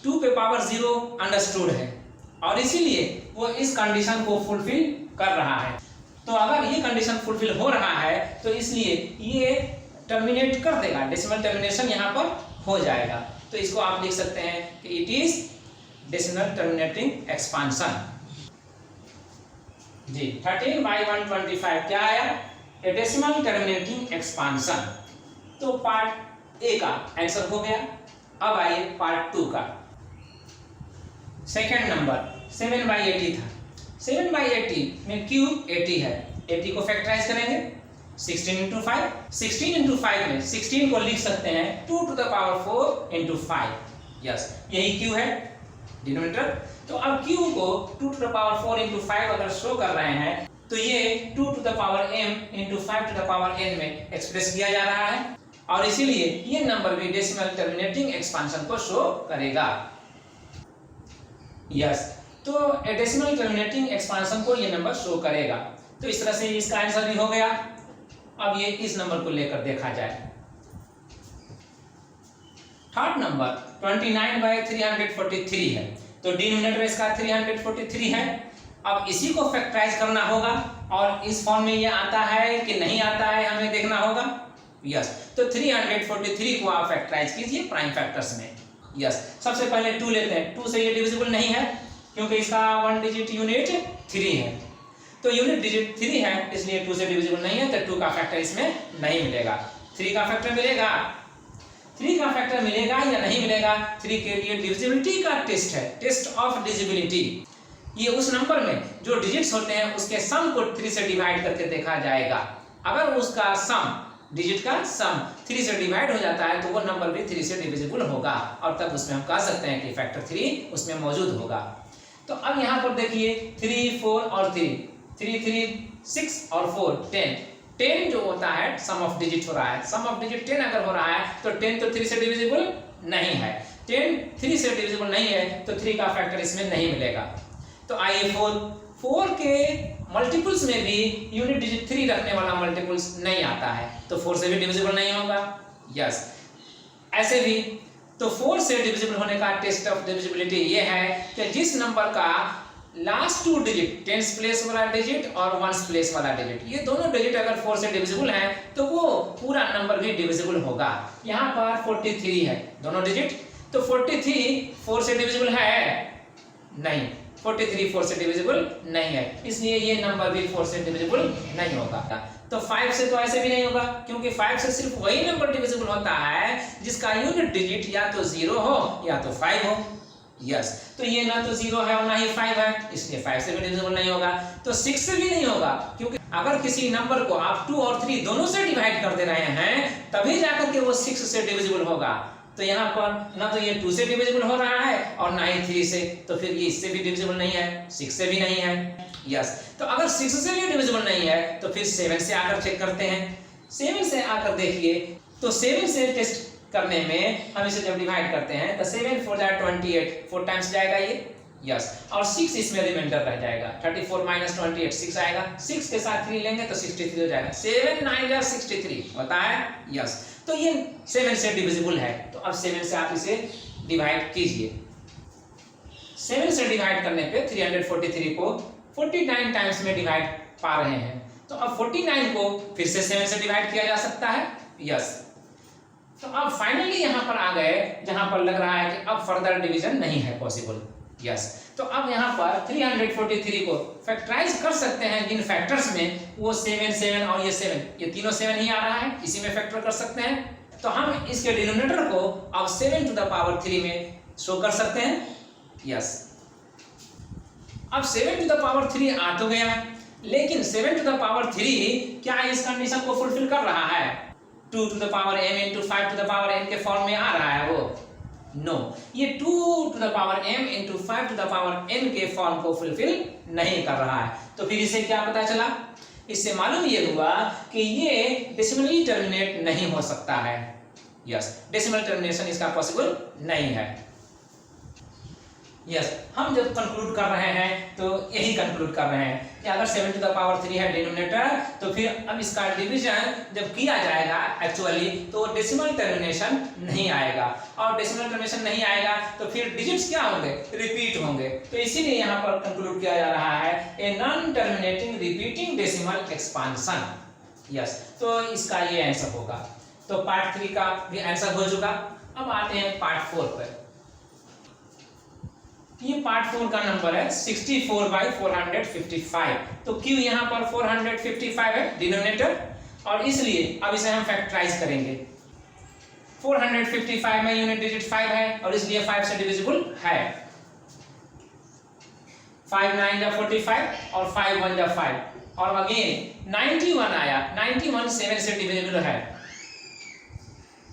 2 पे पावर 0 अंडरस्टूड है और इसीलिए वो इस कंडीशन को फुलफिल कर रहा है। तो अगर ये कंडीशन फुलफिल हो रहा है तो इसलिए ये टर्मिनेट कर देगा, डेसिमल टर्मिनेशन यहाँ पर हो जाएगा। तो इसको आप लिख सकते हैं कि it is decimal terminating expansion. जी, 13/125 क्या आया, ए डेसिमल टर्मिनेटिंग एक्सपांशन। तो पार्ट ए का आंसर हो गया। अब आइए पार्ट 2 का। सेकेंड नंबर 7/80 था, 7/80 में क्यूब 80 है, 80 को फैक्टराइज करेंगे 16 into 5, 16 into 5 में 16 को लिख सकते हैं 2 to the power 4 into 5। Yes, यही क्यू है डिनोमिनेटर। तो अब क्यू को 2 to the power 4 into 5 अगर शो कर रहे हैं तो ये 2 to the power m into 5 to the power n में एक्सप्रेस किया जा रहा है। और इसीलिए ये नंबर भी डेसिमल टर्मिनेटिंग एक्सपांशन को शो करेगा। यस, तो डेसिमल टर्मिनेटिंग एक्सपांशन को ये नंबर शो करेगा। तो इस तरह से इसका आंसर भी हो गया। अब ये इस नंबर को लेकर देखा जाए। थर्ड नंबर 29/343 है, तो डिनोमिनेटर इसका 343 है। अब इसी को फैक्टराइज करना होगा और इस फॉर्म में ये आता है कि नहीं आता है हमें देखना होगा। यस, तो 343 को आप फैक्टराइज कीजिए प्राइम फैक्टर्स में। यस, सबसे पहले 2 लेते हैं। 2 से ये डिविजिबल नहीं है क्योंकि इसका 1 डिजिट यूनिट 3 है, तो यूनिट डिजिट 3 है इसलिए 2 से डिविजिबल नहीं है, तो 2 का फैक्टर इसमें नहीं मिलेगा। 3 का फैक्टर मिलेगा, 3 का फैक्टर मिलेगा या नहीं मिलेगा। 3 के लिए डिविजिबिलिटी का टेस्ट है, टेस्ट ऑफ डिविजिबिलिटी। ये उस नंबर में जो डिजिट्स होते हैं उसके सम को 3 से डिवाइड करके देखा जाएगा। अगर उसका सम, डिजिट का सम 3 से डिवाइड हो जाता है तो वो नंबर भी 3 से डिविजिबल होगा और तब उसमें हम कह सकते हैं कि फैक्टर 3 उसमें मौजूद होगा। तो अब यहाँ पर देखिए 3, 4 और 3, 3, 3, 6 और 4, 10। 10 जो होता है सम ऑफ डिजिट हो रहा है, सम ऑफ डिजिट 10 अगर हो रहा है तो 10 तो 3 से डिविजिबल नहीं है। 10 3 से डिविजिबल नहीं है तो 3 का फैक्टर इसमें नहीं मिलेगा। तो आइए 4 के मल्टीपल्स में भी यूनिट डिजिट 3 रखने वाला मल्टीपल्स नहीं आता है, तो 4 से भी डिविजिबल नहीं होगा। यस, ऐसे भी तो 4 से डिविजिबल होने का टेस्ट ऑफ डिविजिबिलिटी ये है कि जिस नंबर का लास्ट 2 डिजिट, 10th प्लेस वाला डिजिट और 1st प्लेस वाला डिजिट, ये दोनों डिजिट अगर 4 से डिविजिबल है तो वो पूरा नंबर भी डिविजिबल होगा। यहाँ पर 43 है दोनों डिजिट, तो 43 4 से डिविजिबल है नहीं, 43 4 से डिविजिबल नहीं है, इसलिए ये नंबर भी 4 से डिविजिबल नहीं होगा। तो 5 से तो ऐसे भी नहीं होगा क्योंकि 5 से सिर्फ वही नंबर डिविजिबल होता है जिसका यूनिट डिजिट या तो 0 हो या तो 5 हो। यस, तो ये ना तो 0 है और ना ही 5 है, इसलिए 5 से भी डिविजिबल नहीं होगा। तो 6 से भी नहीं होगा क्योंकि अगर किसी नंबर को आप 2 और 3 दोनों से डिवाइड कर दे रहे हैं तभी जाकर के वो 6 से डिविजिबल होगा। तो यहाँ पर ना तो ये 2 से डिविजिबल हो रहा है और ना ही 3 से, तो फिर ये इससे भी डिविजिबल नहीं है, 6 से भी नहीं है। यस, तो अगर 6 से भी डिविजिबल नहीं है तो फिर 7 से आकर चेक करते हैं। 7 से आकर देखिए, तो 7 से टेस्ट करने में हम इसे जब डिवाइड करते हैं तो 7 4 28, 4 टाइम्स जाएगा ये। यस, और 6 इसमें रिमाइंडर रह जाएगा, 34 - 28 6 आएगा, 6 के साथ 3 लेंगे तो 63 हो जाएगा। 7 9 63 होता है। यस, तो ये 7 से डिविजिबल है, तो अब 7 से आप इसे डिवाइड कीजिए। 7 से डिवाइड करने पे 343 को 49 टाइम्स में डिवाइड पा रहे हैं, तो अब 49 को फिर से 7 से डिवाइड किया जा सकता है। यस, तो अब फाइनली यहाँ पर आ गए जहां पर लग रहा है कि अब फर्दर डिवीजन नहीं है पॉसिबल। यस, तो अब यहाँ पर 343 को फैक्टराइज कर सकते हैं जिन फैक्टर्स में, वो 7 7 और ये 7, ये तीनों 7 ही आ रहा है, इसी में फैक्टर कर सकते हैं। तो हम इसके डिनोमिनेटर को अब 7 to the power 3 में शो कर सकते हैं। यस, अब 7 to the power 3 आ तो गया, लेकिन 7 to the power 3 क्या इस कंडीशन को फुलफिल कर रहा है? 2 to the power m into 5 to the power n के फॉर्म में आ रहा है वो? नो, ये 2 to the power m into 5 to the power n के फॉर्म को फुलफिल नहीं कर रहा है। तो फिर इसे क्या पता चला? इससे मालूम ये हुआ कि ये डेसिमली टर्मिनेट नहीं हो सकता है। यस, डेसिमल टर्मिनेशन इसका पॉसिबल नहीं है। यस, हम जब कंक्लूड कर रहे हैं तो यही कंक्लूड कर रहे हैं कि अगर 7 to the power 3 है डिनोमिनेटर, तो फिर अब इसका डिवीजन जब किया जाएगा एक्चुअली तो डेसिमल टर्मिनेशन नहीं आएगा, और डेसिमल टर्मिनेशन नहीं आएगा तो फिर डिजिट्स क्या होंगे? रिपीट होंगे। तो इसीलिए यहाँ पर कंक्लूड किया जा रहा है a non terminating repeating decimal expansion. Yes, तो इसका ये आंसर होगा। तो पार्ट 3 का भी आंसर हो चुका। अब आते हैं पार्ट 4 पर। ये पार्ट 4 का नंबर है 64/455। तो क्यों यहाँ पर 455 है डिनोमिनेटर, और इसलिए अब इसे हम फैक्टराइज करेंगे। 455 में यूनिट डिजिट 5 है और इसलिए 5 से डिविजिबल है। 5 9 45 और 5 1 5, और अगेन 91 आया, 91 7 से डिविजिबल है।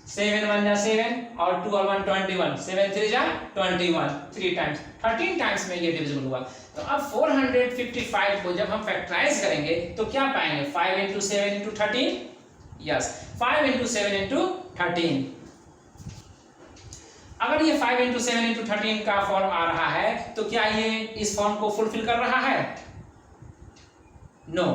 7 1 7 और 2 और 1 21, 7 3 21, 3 टाइम्स, 13 टाइम्स में ये डिविजिबल हुआ। तो अब 455 को जब हम फैक्टराइज करेंगे तो क्या पाएंगे? 5 into 7 into 13, yes 5 into 7 into 13। अगर ये 5 into 7 into 13 का फॉर्म आ रहा है तो क्या ये इस फॉर्म को फुलफिल कर रहा है? नो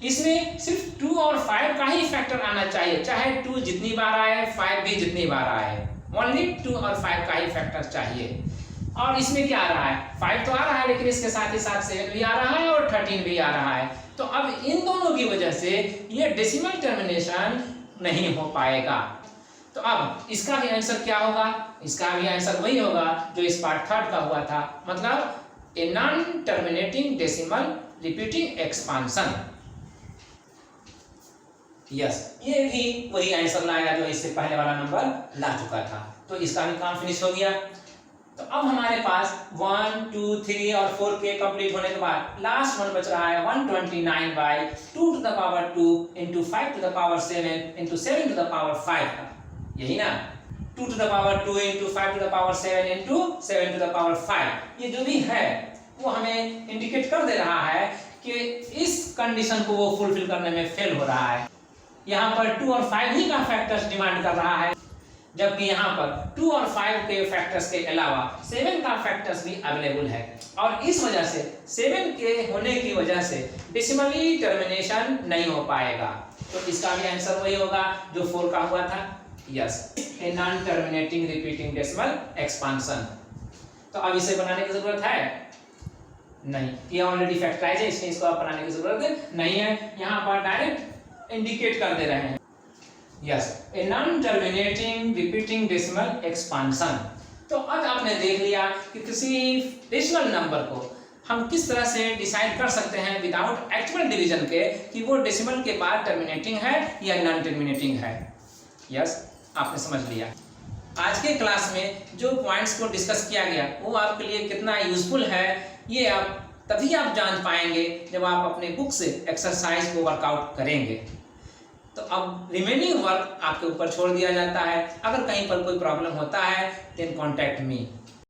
इसमें सिर्फ 2 और 5 का ही फैक्टर आना चाहिए, चाहे 2 जितनी बार आए 5 भी जितनी बार आए, ओनली 2 और 5 का ही फैक्टर चाहिए। और इसमें क्या आ रहा है? 5 तो आ रहा है लेकिन इसके साथ ही साथ 7 भी आ रहा है और 13 भी आ रहा है। तो अब इन दोनों की वजह से ये डेसिमल टर्मिनेशन नहीं हो पाएगा। तो अब इसका भी आंसर क्या होगा? इसका भी आंसर वही होगा जो इस पार्ट थर्ड का हुआ था, मतलब a non terminating decimal repeating expansion. Yes ये भी वही आंसर लाएगा जो इससे पहले वाला नंबर ला चुका था। तो इसका भी काम फिनिश हो गया। तो अब हमारे पास 1, 2, 3 और 4 के कंप्लीट होने के बाद लास्ट वन बच रहा है 129/2 to the power 2 into 5 to the power 7 into 7 to the power 5 का, यही ना? 2 to the power 2 into 5 to the power 7 into 7 to the power 5, ये जो भी है वो हमें इंडिकेट कर दे रहा है कि इस कंडीशन को वो फुलफिल करने में फेल हो रहा है। यहाँ पर 2 और 5 ही का फैक्टर्स डिमांड कर रहा है, जबकि यहाँ पर 2 और 5 के फैक्टर्स के अलावा 7 का फैक्टर्स भी अवेलेबल है। और इस वजह से 7 के होने की वजह से डेसिमली टर्मिनेशन नहीं हो पाएगा। तो इसका भी आंसर वही होगा जो 4 का हुआ था। Yes a non terminating repeating decimal expansion. तो अब इसे बनाने की जरूरत है नहीं, ये ऑलरेडी फैक्टराइज है, इसलिए इसको अब बनाने की जरूरत नहीं है। यहाँ पर डायरेक्ट इंडिकेट कर दे रहे हैं yes a non terminating repeating decimal expansion. तो अब आपने देख लिया कि किसी डेसिमल नंबर को हम किस तरह से डिसाइड कर सकते हैं विदाउट एक्चुअल डिवीजन के कि वो डेसिमल के बाद टर्मिनेटिंग है या नॉन टर्मिनेटिंग है। यस आपने समझ लिया। आज के क्लास में जो पॉइंट्स को डिस्कस किया गया वो आपके लिए कितना यूजफुल है ये आप तभी आप जान पाएंगे जब आप अपने बुक से एक्सरसाइज को वर्कआउट करेंगे। तो अब रिमेनिंग वर्क आपके ऊपर छोड़ दिया जाता है। अगर कहीं पर कोई प्रॉब्लम होता है देन कॉन्टैक्ट मी।